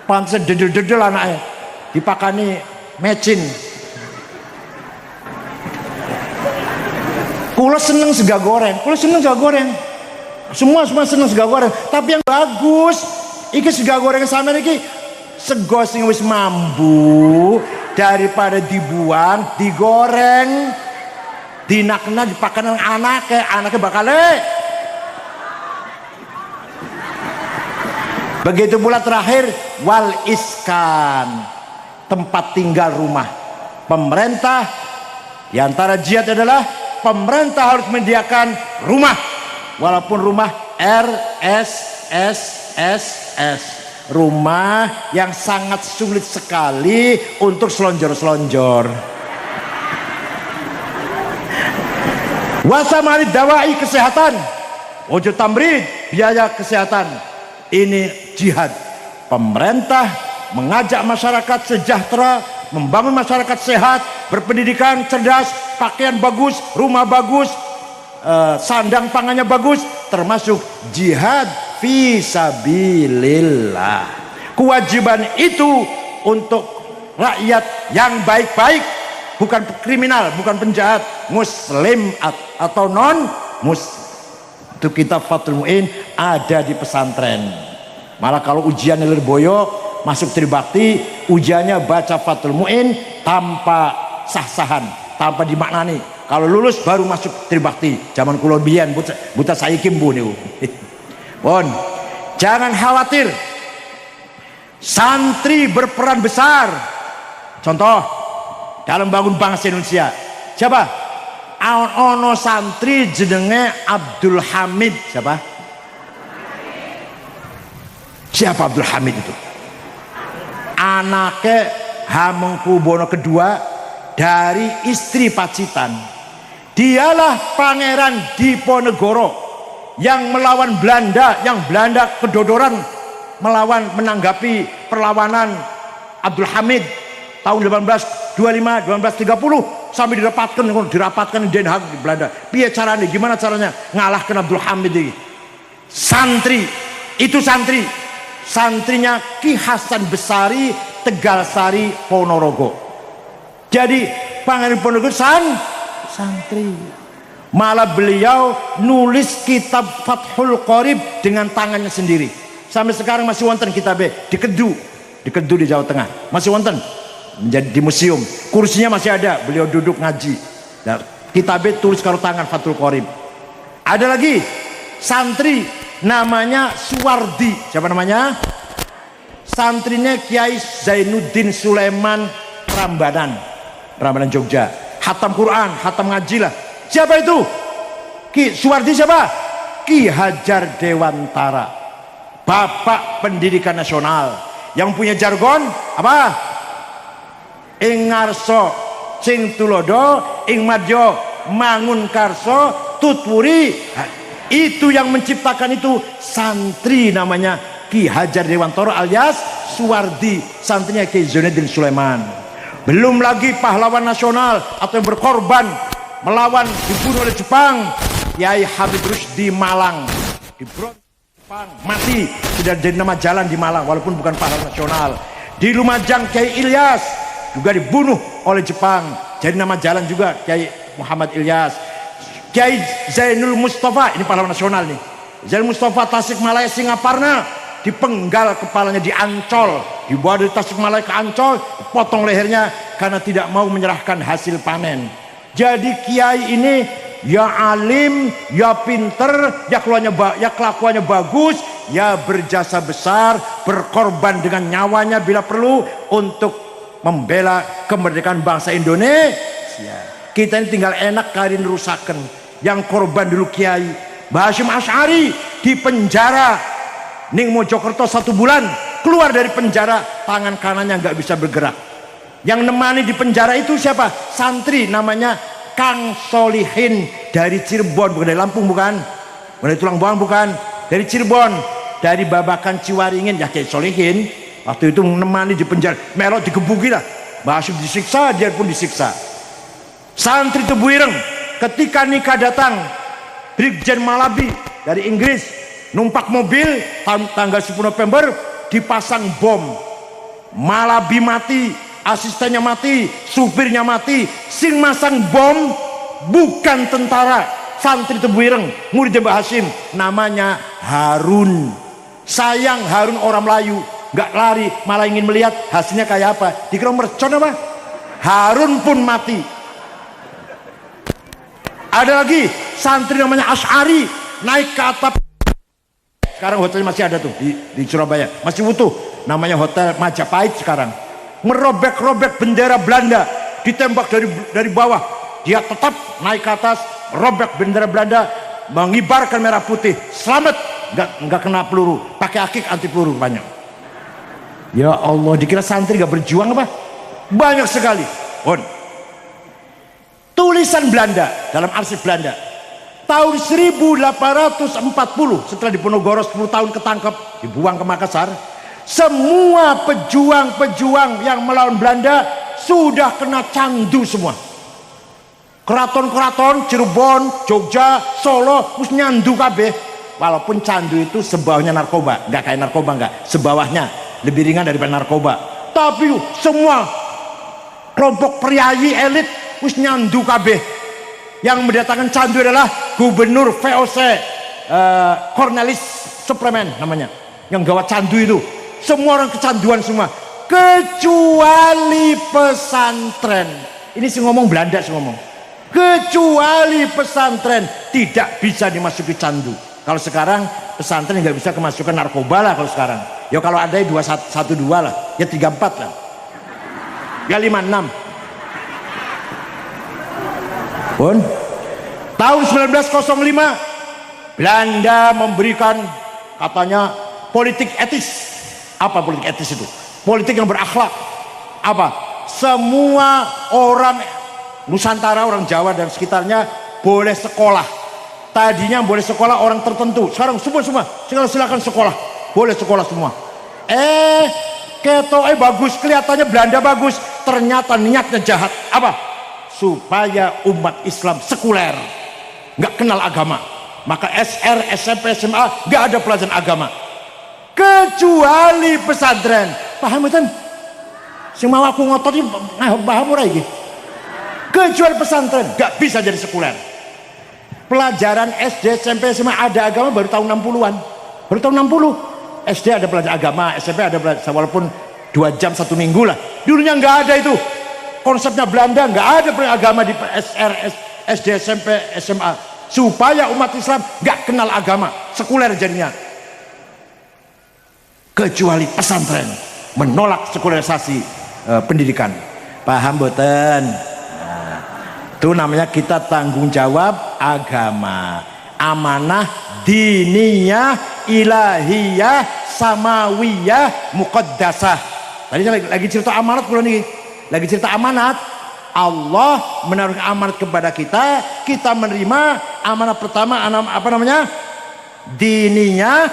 Pantes dedel-dedel anaknya, dipakani mecin. Kulo seneng sega goreng, semua seneng sega goreng, tapi yang bagus iki sega goreng sama iki sego sing wis mambu daripada dibuang, digoreng, dinakna dipakan anaknya bakal begitu pula terakhir wal iskan, tempat tinggal rumah. Pemerintah di antara jihad adalah pemerintah harus menyediakan rumah, walaupun rumah RSSSS, rumah yang sangat sulit sekali untuk selonjor-selonjor. Wasamanid dawai, kesehatan, wujud tamrid, biaya kesehatan. Ini jihad. Pemerintah mengajak masyarakat sejahtera, membangun masyarakat sehat, berpendidikan, cerdas, pakaian bagus, rumah bagus, sandang pangannya bagus, termasuk jihad fisabilillah. Kewajiban itu untuk rakyat yang baik-baik, bukan kriminal, bukan penjahat, muslim atau non muslim. Itu kitab Fathul Mu'in ada di pesantren. Malah kalau ujian Lirboyo masuk Tribakti, ujiannya baca Fathul Mu'in tanpa sah-sahan, tanpa dimaknani. Kalau lulus baru masuk Tribakti. Zaman kula biyen buta saikim bu niku. Pun jangan khawatir. Santri berperan besar. Contoh dalam bangun bangsa Indonesia. Siapa? Ono santri jenenge Abdul Hamid. Siapa Abdul Hamid itu? Anaknya Hamengkubuwono II dari istri Pacitan. Dialah Pangeran Diponegoro yang melawan Belanda, yang Belanda kedodoran menanggapi perlawanan Abdul Hamid tahun 1825 1830 sampai dirapatkan di Den Haag di Belanda. Piye caranya, gimana caranya ngalahkan Abdul Hamid ini? Santrinya Ki Hasan Besari Tegalsari Ponorogo. Jadi Pangeran Ponorogo santri. Malah beliau nulis kitab Fathul Qorib dengan tangannya sendiri. Sampai sekarang masih wonten kitabnya di Kedu di Jawa Tengah. Masih wonten menjadi di museum. Kursinya masih ada, beliau duduk ngaji. Nah, kitabnya tulis karo tangan Fathul Qorib. Ada lagi santri namanya Suwardi. Siapa namanya? Santrinya Kiai Zainuddin Sulaiman Prambanan Jogja. Hatam Quran, hatam ngaji lah. Siapa itu? Ki Suwardi siapa? Ki Hajar Dewantara, bapak pendidikan nasional yang punya jargon apa? Ing ngarso sing tulodo ing madya mangun karso tutwuri. Itu yang menciptakan itu santri namanya Ki Hajar Dewantara alias Suwardi, santrinya Ki Zainuddin Sulaiman. Belum lagi pahlawan nasional atau yang berkorban melawan dibunuh oleh Jepang, Kiai Habib Rusdi Malang di Jepang mati, sudah jadi nama jalan di Malang walaupun bukan pahlawan nasional. Di Lumajang Kiai Ilyas juga dibunuh oleh Jepang, jadi nama jalan juga Kiai Muhammad Ilyas. Kiai Zainul Mustafa, ini pahlawan nasional nih, Zainul Mustafa Tasikmalaya Singaparna, dipenggal kepalanya di Ancol, dibawa dari Tasikmalaya ke Ancol, potong lehernya karena tidak mau menyerahkan hasil panen. Jadi kiai ini ya alim, ya pinter, ya kelakuannya bagus, ya berjasa besar, berkorban dengan nyawanya bila perlu untuk membela kemerdekaan bangsa Indonesia. Kita ini tinggal enak karin rusaken. Yang korban dulu Kiai Mbah Hasyim Asy'ari di penjara ning Mojokerto 1 bulan, keluar dari penjara tangan kanannya nggak bisa bergerak. Yang nemani di penjara itu siapa? Santri namanya Kang Solihin dari Cirebon, bukan dari Lampung, bukan dari Tulang Bawang, bukan dari Cirebon, dari Babakan Ciwaringin. Ya Kiai Solihin waktu itu nemani di penjara, melok digebuki lah, Mbah Hasyim disiksa, dia pun disiksa. Santri Tebu Ireng ketika nikah datang Brigjen Malabi dari Inggris numpak mobil tanggal 10 November dipasang bom, Malabi mati, asistennya mati, supirnya mati. Sing masang bom bukan tentara, santri Tebu Ireng, murid Mbah Hasyim, namanya Harun. Sayang Harun orang Melayu, nggak lari, malah ingin melihat hasilnya kayak apa. Dikira mercon apa? Harun pun mati. Ada lagi santri namanya Asy'ari naik ke atap. Sekarang hotelnya masih ada tuh di Surabaya, masih utuh, namanya Hotel Majapahit sekarang. Merobek-robek bendera Belanda, ditembak dari bawah, dia tetap naik ke atas, robek bendera Belanda, mengibarkan merah putih, selamat, nggak kena peluru, pakai akik anti peluru banyak. Ya Allah, dikira santri nggak berjuang apa? Banyak sekali. Tulisan Belanda dalam arsip Belanda tahun 1840 setelah Diponegoro 10 tahun ketangkep, dibuang ke Makassar. Semua pejuang-pejuang yang melawan Belanda sudah kena candu semua. Keraton-keraton Cirebon, Jogja, Solo wis nyandu kabeh. Walaupun candu itu sebawahnya narkoba, nggak kayak narkoba, nggak, sebawahnya lebih ringan daripada narkoba. Tapi semua kelompok priayi elit wis nyandu kabeh. Yang mendatangkan candu adalah Gubernur VOC Cornelis Suplemen namanya, yang gawat candu itu. Semua orang kecanduan semua kecuali pesantren. Ini sih ngomong Belanda sih ngomong, kecuali pesantren tidak bisa dimasuki candu. Kalau sekarang pesantren nggak bisa kemasukan narkoba lah kalau sekarang. Ya kalau ada 212 lah, ya 34 lah, ya 56. Pun tahun 1905 Belanda memberikan katanya politik etis. Apa politik etis itu? Politik yang berakhlak. Apa? Semua orang Nusantara, orang Jawa dan sekitarnya boleh sekolah. Tadinya boleh sekolah orang tertentu, sekarang semua silakan sekolah, boleh sekolah semua. Ketoke bagus, kelihatannya Belanda bagus, ternyata niatnya jahat. Apa? Supaya umat Islam sekuler, nggak kenal agama. Maka SR, SMP, SMA nggak ada pelajaran agama kecuali pesantren. Paham betul? Sing mau aku ngotot ini paham ora iki? Kecuali pesantren nggak bisa jadi sekuler. Pelajaran SD, SMP, SMA ada agama baru tahun 60-an. Baru tahun 60. SD ada pelajaran agama, SMP ada pelajaran, walaupun 2 jam 1 minggu lah. Dulunya nggak ada itu. Konsepnya Belanda, nggak ada agama di SR, SD, SMP, SMA. Supaya umat Islam nggak kenal agama, sekuler jadinya. Kecuali pesantren menolak sekularisasi pendidikan. Paham boten? Nah, itu namanya kita tanggung jawab agama, amanah diniyah, ilahiyah, samawiyah, muqaddasah. Tadi saya lagi cerita amanat kalau nih, lagi cerita amanat. Allah menaruh amanat kepada kita, kita menerima amanat pertama, apa namanya? Diniyah,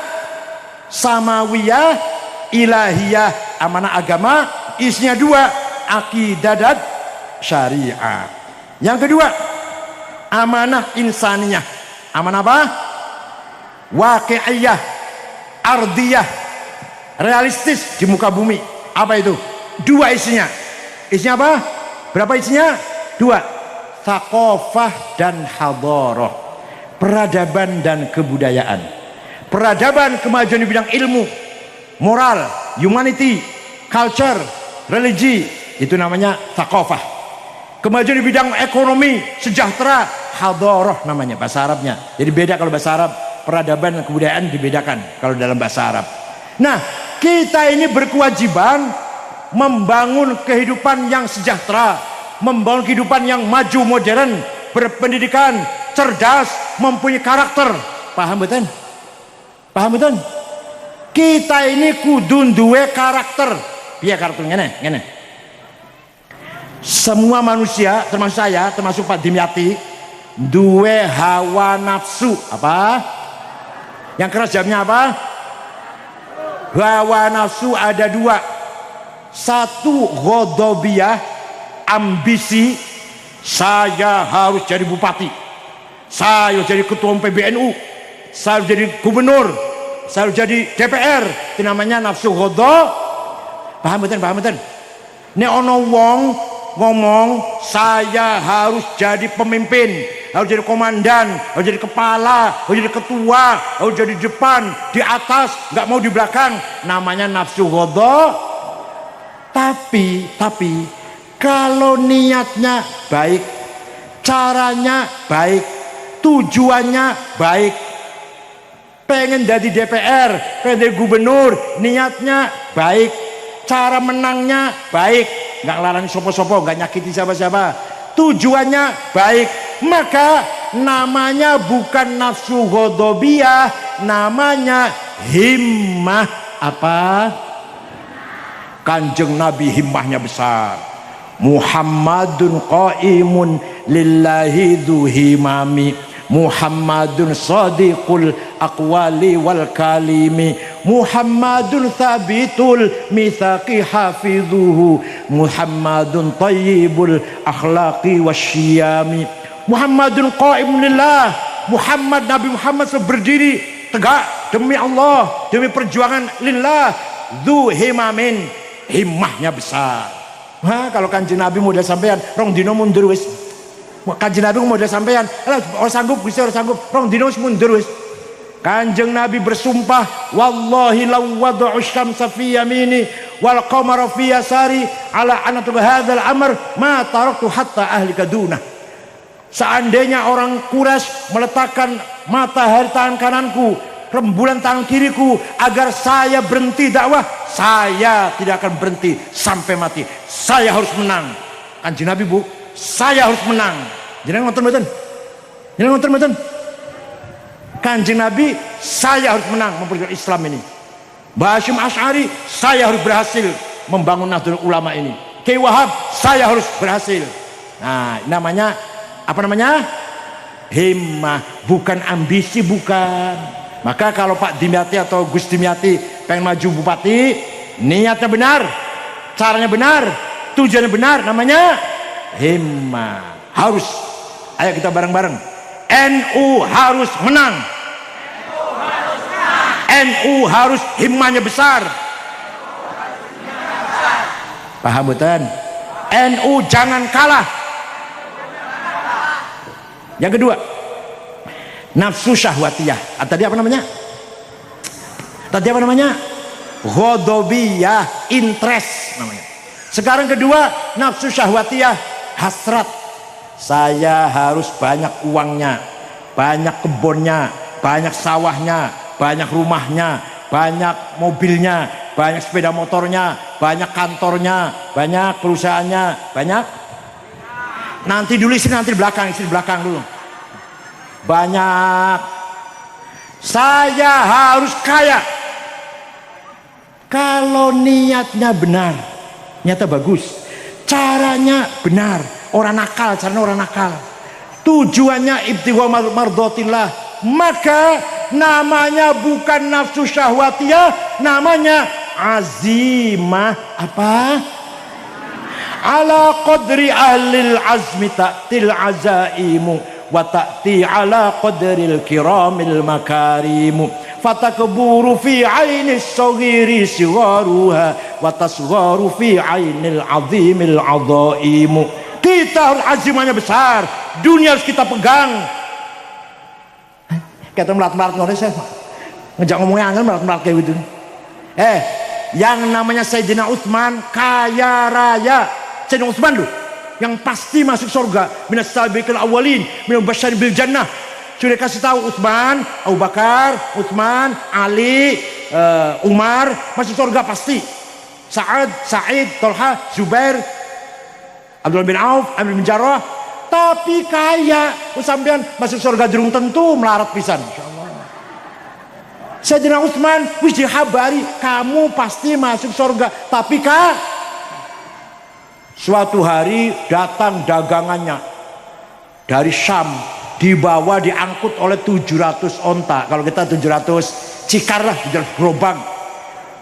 samawiyah, ilahiyah, amanah agama. Isinya 2, akidah dan syariah. Yang kedua, amanah insaniyah. Amanah apa? Waqi'iyah, ardiyah, realistis di muka bumi. Apa itu? 2 isinya. Isinya apa? Berapa isinya? 2. Thaqafah dan hadharah. Peradaban dan kebudayaan. Peradaban, kemajuan di bidang ilmu, moral, humanity, culture, religi, itu namanya thaqafah. Kemajuan di bidang ekonomi, sejahtera, hadharah namanya bahasa Arabnya. Jadi beda kalau bahasa Arab, peradaban dan kebudayaan dibedakan kalau dalam bahasa Arab. Nah, kita ini berkewajiban membangun kehidupan yang sejahtera, membangun kehidupan yang maju, modern, berpendidikan, cerdas, mempunyai karakter. Paham betul? Paham betul? Kita ini kudu duwe karakter. Piye karakter ngene? Semua manusia, termasuk saya, termasuk Pak Dimyati, duwe hawa nafsu. Apa? Yang keras jamnya apa? Hawa nafsu ada 2. 1 ghadabiyah, ambisi, saya harus jadi bupati, saya harus jadi ketua PBNU, saya harus jadi gubernur, saya harus jadi DPR. Itu namanya nafsu ghadab. Paham betul? Paham betul? Nek ono wong ngomong saya harus jadi pemimpin, harus jadi komandan, harus jadi kepala, harus jadi ketua, harus jadi di depan, di atas, nggak mau di belakang, namanya nafsu ghadab. Tapi kalau niatnya baik, caranya baik, tujuannya baik, pengen jadi DPR, pengen jadi gubernur, niatnya baik, cara menangnya baik, nggak larang sopo-sopo, nggak nyakiti siapa-siapa, tujuannya baik, maka namanya bukan nafsu ghadabiyah, namanya himmah. Apa? Kanjeng Nabi himmahnya besar. Muhammadun qaimun lillahi dhu himami, Muhammadun sadiqul aqwali wal kalimi, Muhammadun thabitul mithaqi hafidhuhu, Muhammadun tayyibul akhlaqi wasyiyami. Muhammadun qaimun lillah, Muhammad, Nabi Muhammad berdiri tegak demi Allah, demi perjuangan lillah, dhu himamin, himmahnya besar. Wah, kalau Kanjeng Nabi modal sampean rong dino mundur wis. Kanjeng Nabi modal sampean, orang sanggup bisa, orang sanggup rong dino wis mundur wis. Kanjeng Nabi bersumpah, wallahi law wada'u syamsa fi yamini wal qamara fi yasari ala anatu hadzal amr ma taraktu hatta ahlika dunah. Seandainya orang Quraisy meletakkan matahari tangan kananku, rembulan tangan kiriku, agar saya berhenti dakwah, saya tidak akan berhenti sampai mati. Saya harus menang. Kanjeng Nabi, Bu, saya harus menang. Jangan nonton. Kanjeng Nabi, saya harus menang memperjuangkan Islam ini. Mbah Hasyim Asy'ari, saya harus berhasil membangun Nahdlatul Ulama ini. Kiai Wahab, saya harus berhasil. Nah, namanya apa namanya? Himmah, bukan ambisi, bukan. Maka kalau Pak Dimyati atau Gus Dimyati pengen maju bupati, niatnya benar, caranya benar, tujuannya benar, namanya himmah. Harus. Ayo kita bareng-bareng. NU harus menang. NU harus himmahnya besar. Paham betul? NU jangan kalah. Yang kedua, nafsu syahwatiyah. Tadi apa namanya? Ghadabiyah, interest namanya. Sekarang kedua, nafsu syahwatiyah, hasrat. Saya harus banyak uangnya, banyak kebunnya, banyak sawahnya, banyak rumahnya, banyak mobilnya, banyak sepeda motornya, banyak kantornya, banyak perusahaannya, banyak. Nanti dulu istri, nanti di belakang dulu. Banyak. Saya harus kaya. Kalau niatnya benar, nyata bagus, caranya benar, caranya orang nakal, tujuannya ibtigha mardatillah, maka namanya bukan nafsu syahwatiyah, namanya azimah. Apa? Ala qadri ahlil azmi ta'til azaimu wa ta'ti ala qadril kiramil makarimu fatakburu fi ainis saghiri sigharuha wa tasgharu fi ainil azimil adhaimu. Kita harus azimahnya besar, dunia harus kita pegang. Kita melat-melat ngomong saya ngejak ngomongnya angin melat-melat kayak gitu. Yang namanya Sayyidina Utsman kaya raya. Sayyidina Utsman loh yang pasti masuk surga, minas sabiqil awwalin minal basyarin bil jannah. Sudah kasih tahu Utsman, Abu Bakar, Utsman, Ali, Umar masuk surga pasti. Sa'id, Tolha, Zubair, Abdullah bin Auf, Amir bin Jarrah. Tapi kaya, sampean masuk surga jerung tentu melarat pisan. Insyaallah. Sayyidina Utsman wis dihabari kamu pasti masuk surga, tapi suatu hari datang dagangannya dari Syam, dibawa diangkut oleh 700 onta. Kalau kita 700 cikar lah, 700 gerobak.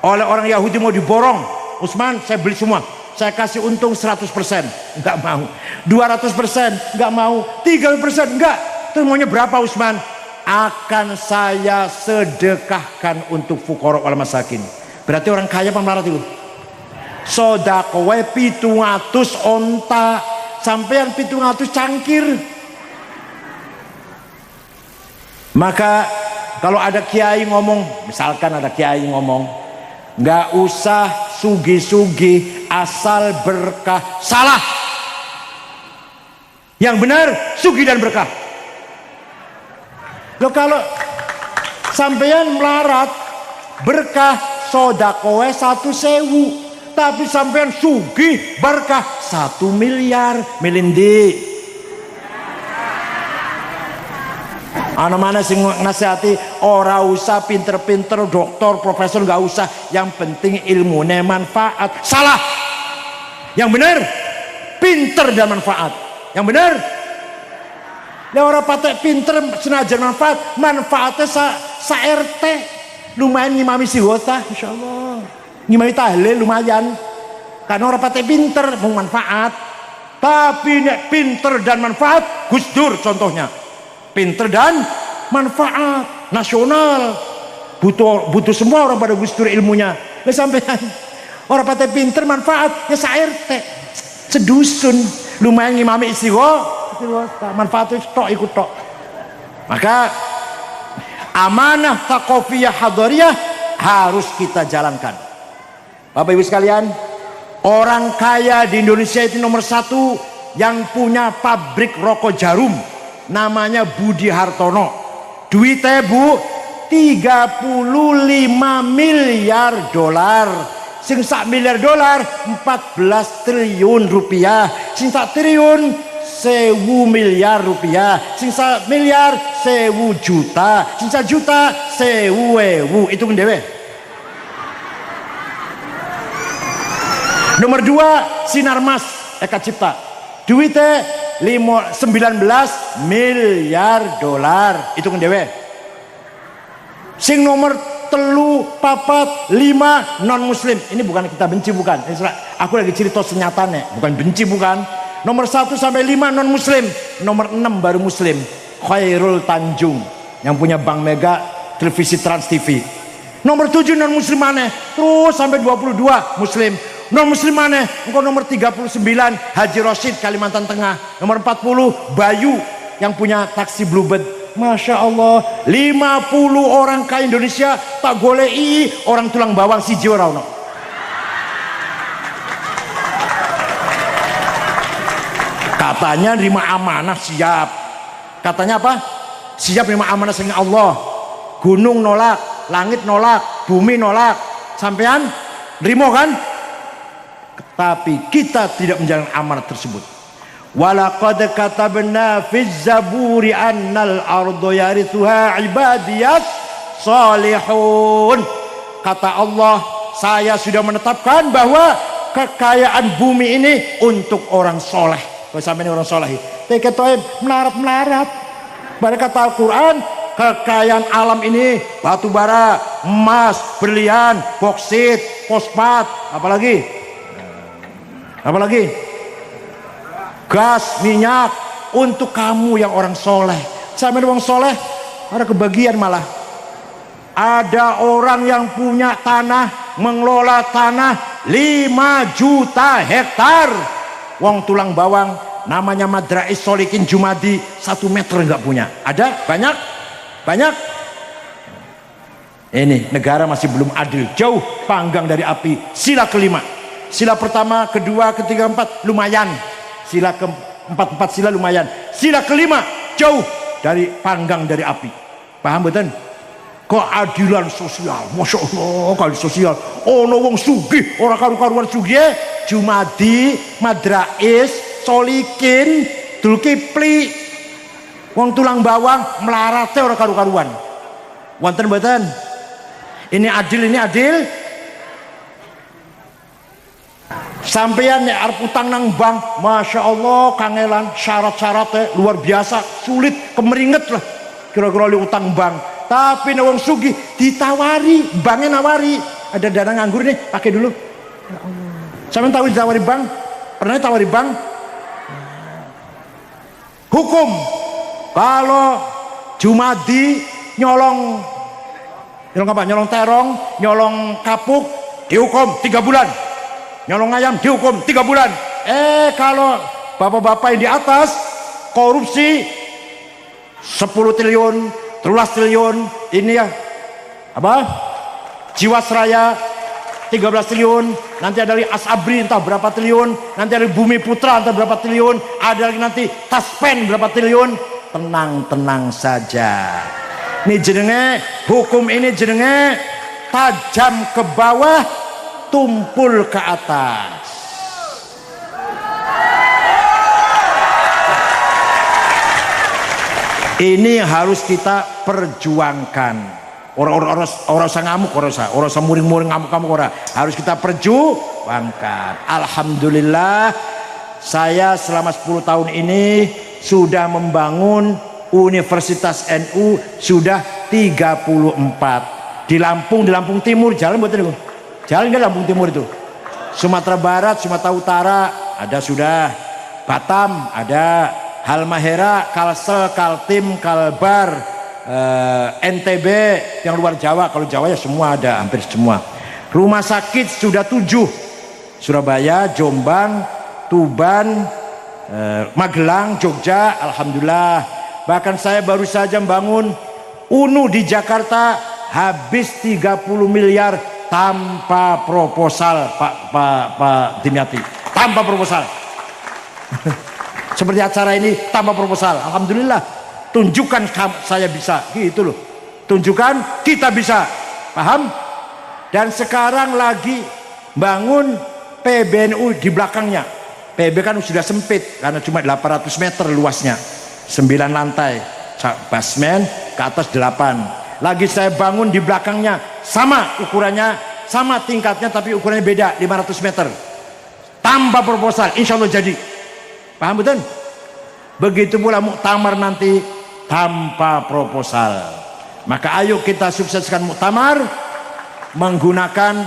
Oleh orang Yahudi mau diborong. Utsman, saya beli semua, saya kasih untung 100%, enggak mau. 200%, enggak mau. 30%, enggak. Terus maunya berapa Utsman? Akan saya sedekahkan untuk fuqara wal masakin. Berarti orang kaya apa melarat itu? Sodakowe 700 onta, sampean 700 cangkir. Maka kalau ada kiai ngomong, misalkan ada kiai ngomong, nggak usah sugi-sugi asal berkah, salah. Yang benar sugi dan berkah. Loh, kalau sampean melarat berkah sodakowe 1.000, tapi sampean sugi berkah 1 miliar, milindi. Ana mana sing nasihati ora usah pinter-pinter dokter profesor, nggak usah, yang penting ilmunya manfaat. Salah. Yang benar pinter dan manfaat. Yang benar ya orang patek pinter senajan manfaatnya sa RT lumayan ngimami sihota, insyaallah ngimami tahlil lumayan, karena orang patek pinter mau manfaat. Tapi nek pinter dan manfaat, Gus Dur contohnya, pinter dan manfaat nasional, butuh semua orang pada Gus Dur ilmunya. Lah sampean orang patek pinter manfaat ya sa RT sedusun lumayan ngimami istighosa, manfaatnya tok ikut tok. Maka amanah thaqafiyah hadariyah harus kita jalankan. Bapak Ibu sekalian, orang kaya di Indonesia itu nomor 1 yang punya pabrik rokok Jarum, namanya Budi Hartono. Duitnya Bu 35 miliar dolar. Sing sak miliar dolar 14 triliun rupiah. Sing sak triliun 1000 miliar rupiah. Sing sak miliar 1000 juta. Sing sak juta 1000 ewu. Itu mendewe. Nomor 2 Sinarmas Eka Cipta. Duitnya 19 miliar dolar. Itu mendewe. Sing nomor 3, 4, 5 non muslim. Ini bukan kita benci, bukan. Aku lagi cerita senyatanya, bukan benci, bukan. Nomor 1 sampai 5 non muslim. Nomor 6 baru muslim. Khairul Tanjung yang punya Bank Mega, televisi Trans TV. Nomor 7 non muslim mana? Terus sampai 22 muslim. Non muslim mana? Engkau nomor 39 Haji Rosid Kalimantan Tengah. Nomor 40 Bayu yang punya taksi Bluebird Masya Allah, 50 orang ke Indonesia tak golei orang tulang bawang siji ora ono. Katanya nerima amanah siap. Katanya apa? Siap nerima amanah dengan Allah. Gunung nolak, langit nolak, bumi nolak. Sampean nerimo kan? Tapi kita tidak menjalankan amanat tersebut. Walaqad katabna fiz zaburi annal ardu yarithuha ibadiyat salihun. Kata Allah, saya sudah menetapkan bahwa kekayaan bumi ini untuk orang soleh. Kalau sampai ini orang soleh, teketoy melarat-melarat. Pada kata Al-Quran, kekayaan alam ini batu bara, emas, berlian, boksit, fosfat, apalagi gas, minyak, untuk kamu yang orang soleh. Sampai orang soleh ada kebagian malah. Ada orang yang punya tanah, mengelola tanah 5 juta hektar. Wong tulang bawang namanya Madrais Solikin Jumadi 1 meter nggak punya. Ada? Banyak. Ini negara masih belum adil, jauh panggang dari api. Sila kelima, sila pertama, kedua, ketiga, empat lumayan. Sila keempat sila lumayan. Sila kelima jauh dari panggang dari api. Paham betul? Keadilan sosial, masya Allah, keadilan sosial. Ono wong sugih, orang karu-karuan sugih, Jumadi, Madrais, Solikin, Dulkipli, wong tulang bawang melarate orang karu-karuan. Wonten mboten? Ini adil. Sampeyan nek arep utang nang bank, masya Allah kangelan, syarat-syaratnya luar biasa, sulit, kemeringet lah kira-kira li utang bank. Tapi nek wong sugih ditawari, banknya nawari, ada dana nganggur nih, pakai dulu. Ya Allah. Sampeyan tahu ditawari bank? Pernah ditawari bank? Hukum kalau Jumadi nyolong apa? Nyolong terong, nyolong kapuk dihukum 3 bulan. Nyolong ayam dihukum 3 bulan. Kalau bapak-bapak yang di atas korupsi 10 triliun, 13 triliun, ini ya apa? Jiwasraya 13 triliun, nanti ada lagi Asabri entah berapa triliun, nanti ada Bumi Putra entah berapa triliun, ada lagi nanti Taspen berapa triliun. Tenang saja. Ini jenenge hukum, ini jenenge tajam ke bawah, tumpul ke atas. Ini harus kita perjuangkan. Orang usah ngamuk, orang usah muring-muring ngamuk-ngamuk, orang harus kita perjuangkan. Alhamdulillah, saya selama 10 tahun ini sudah membangun Universitas NU sudah 34 di Lampung Timur. Jalan buat itu, jalan ke Lampung Timur itu, Sumatera Barat, Sumatera Utara ada sudah, Batam ada, Halmahera, Kalsel, Kaltim, Kalbar, NTB yang luar Jawa. Kalau Jawa ya semua ada, hampir semua. Rumah sakit sudah 7, Surabaya, Jombang, Tuban, Magelang, Jogja, alhamdulillah. Bahkan saya baru saja bangun UNU di Jakarta, habis 30 miliar tanpa proposal, Pak Dimyati, tanpa proposal. Seperti acara ini tanpa proposal, alhamdulillah. Tunjukkan saya bisa, gitu loh. Tunjukkan kita bisa, paham? Dan sekarang lagi bangun PBNU di belakangnya. PB kan sudah sempit karena cuma 800 meter luasnya, 9 lantai, basement ke atas 8. Lagi saya bangun di belakangnya, sama ukurannya, sama tingkatnya, tapi ukurannya beda, 500 meter. Tanpa proposal, insya Allah jadi. Paham betul? Begitu pula muktamar nanti tanpa proposal. Maka ayo kita sukseskan muktamar menggunakan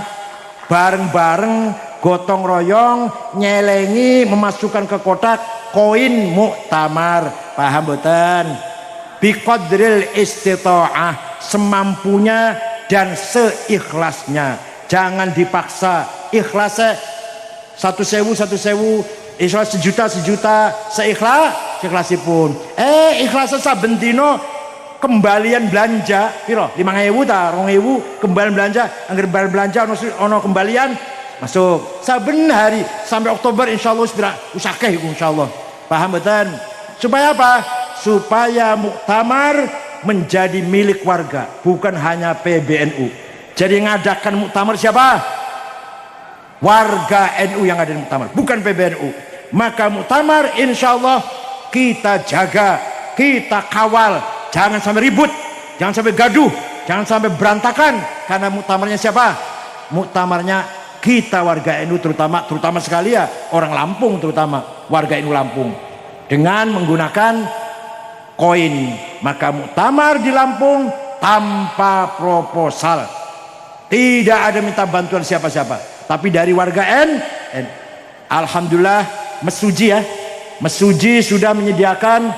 bareng-bareng, gotong royong, nyelengi, memasukkan ke kotak koin muktamar. Paham betul? Biqadril istita'ah, semampunya dan seikhlasnya. Jangan dipaksa. Ikhlasnya 1.000, ikhlas 1 juta, seikhlasipun. Ikhlasnya saben dino kembalian belanja piro 5.000 ta 2.000 kembalian belanja anggar belanja ono kembalian masuk saben hari sampai Oktober insyaallah usakeh insyaallah. Paham betul? Supaya apa? Supaya muktamar menjadi milik warga, bukan hanya PBNU. Jadi ngadakan muktamar siapa? Warga NU yang ada di muktamar, bukan PBNU. Maka muktamar insyaallah kita jaga, kita kawal, jangan sampai ribut, jangan sampai gaduh, jangan sampai berantakan. Karena muktamarnya siapa? Muktamarnya kita warga NU, terutama sekali ya orang Lampung, terutama warga NU Lampung, dengan menggunakan koin. Maka muktamar di Lampung tanpa proposal, tidak ada minta bantuan siapa-siapa, tapi dari warga NU. Alhamdulillah Mesuji ya, Mesuji sudah menyediakan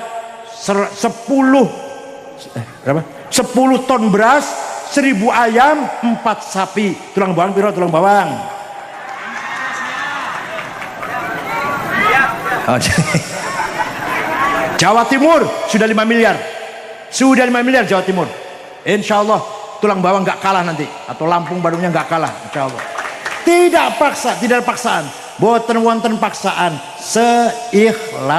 10 ton beras, 1.000 ayam, 4 sapi. Tulang bawang piro tulang bawang? Jawa Timur sudah 5 miliar, sudah 5 miliar Jawa Timur. Insya Allah tulang bawang nggak kalah nanti, atau Lampung Badungnya nggak kalah Insya Allah. Tidak paksa, tidak ada paksaan, boten wonten paksaan, seikhlasnya,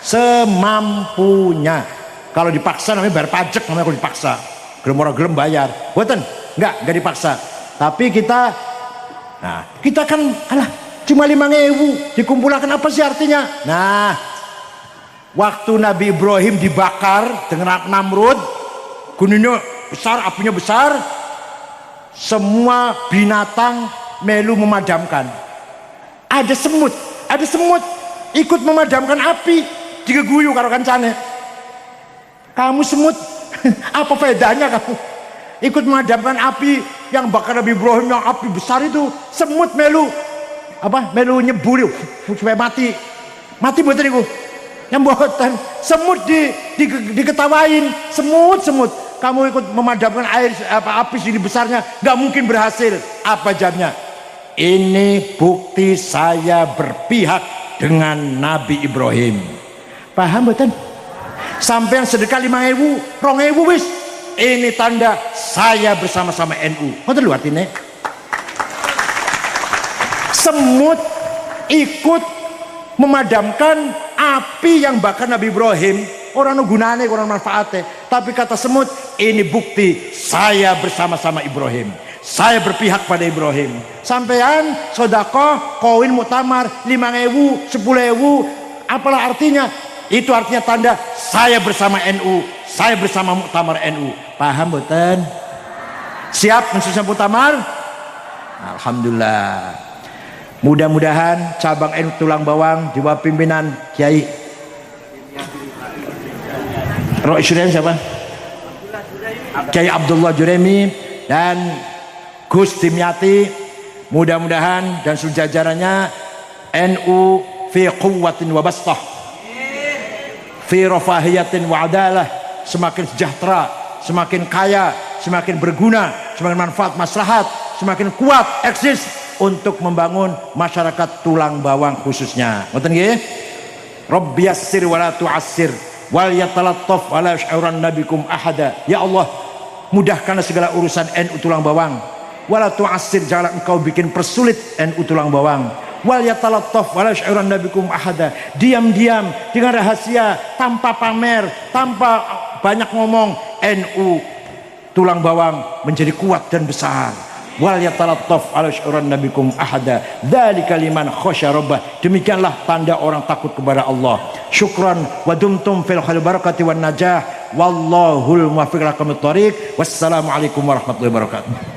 semampunya. Kalau dipaksa namanya bayar pajak, namanya kalau dipaksa. Gelem ora gelem bayar, boten, nggak dipaksa. Tapi kita, nah kita kan alah cuma 5.000 dikumpulkan, apa sih artinya? Nah, waktu Nabi Ibrahim dibakar dengan Namrud, gunungnya besar, apinya besar, semua binatang melu memadamkan. Ada semut ikut memadamkan api, digeguyu karo kancane. Kamu semut, apa bedanya kamu? Ikut memadamkan api yang bakar Nabi Ibrahim, yang api besar itu, semut melu nyebul supaya mati mboten niku. Yang mboten, semut diketawain, semut kamu ikut memadamkan api sini besarnya, nggak mungkin berhasil. Apa jamnya? Ini bukti saya berpihak dengan Nabi Ibrahim. Paham mboten? Sampai yang sedekah 5.000 2.000 wis, ini tanda saya bersama-sama NU. Ngoten lho artine. Semut ikut memadamkan api yang bakar Nabi Ibrahim, orang gunane, orang manfaatnya. Tapi kata semut, ini bukti saya bersama-sama Ibrahim, saya berpihak pada Ibrahim. Sampean sedekah koin muktamar 5.000 10.000, apalah artinya? Itu artinya tanda saya bersama NU, saya bersama muktamar NU. Paham mboten? Siap mensusun muktamar? Alhamdulillah. Mudah-mudahan cabang NU Tulang Bawang di bawah pimpinan Kiai siapa? Kiai Abdullah Juremi dan Gus Dimyati, mudah-mudahan dan sejajarannya NU fi quwwatin wa bastah, fi rafahiyatin wa adalah, semakin sejahtera, semakin kaya, semakin berguna, semakin manfaat maslahat, semakin kuat eksis untuk membangun masyarakat Tulang Bawang khususnya. Ngoten nggih? Rabbi yassir wa la tu'assir wal yatalattaf wa la yash'uranna bikum ahada. Ya Allah, mudahkanlah segala urusan NU Tulang Bawang. Wa la tu'assir, janganlah engkau bikin persulit NU Tulang Bawang. Wal yatalattaf wa la yash'uranna bikum ahada. Diam-diam dengan rahasia, tanpa pamer, tanpa banyak ngomong, NU Tulang Bawang menjadi kuat dan besar. Wal yatalattaf ala syuran nabikum ahada dzalika liman khasya rabbah. Demikianlah tanda orang takut kepada Allah. Syukran wa dumtum fil khair barakati wan najah wallahul muwaffiq lakum thoriq. Wassalamu alaikum warahmatullahi wabarakatuh.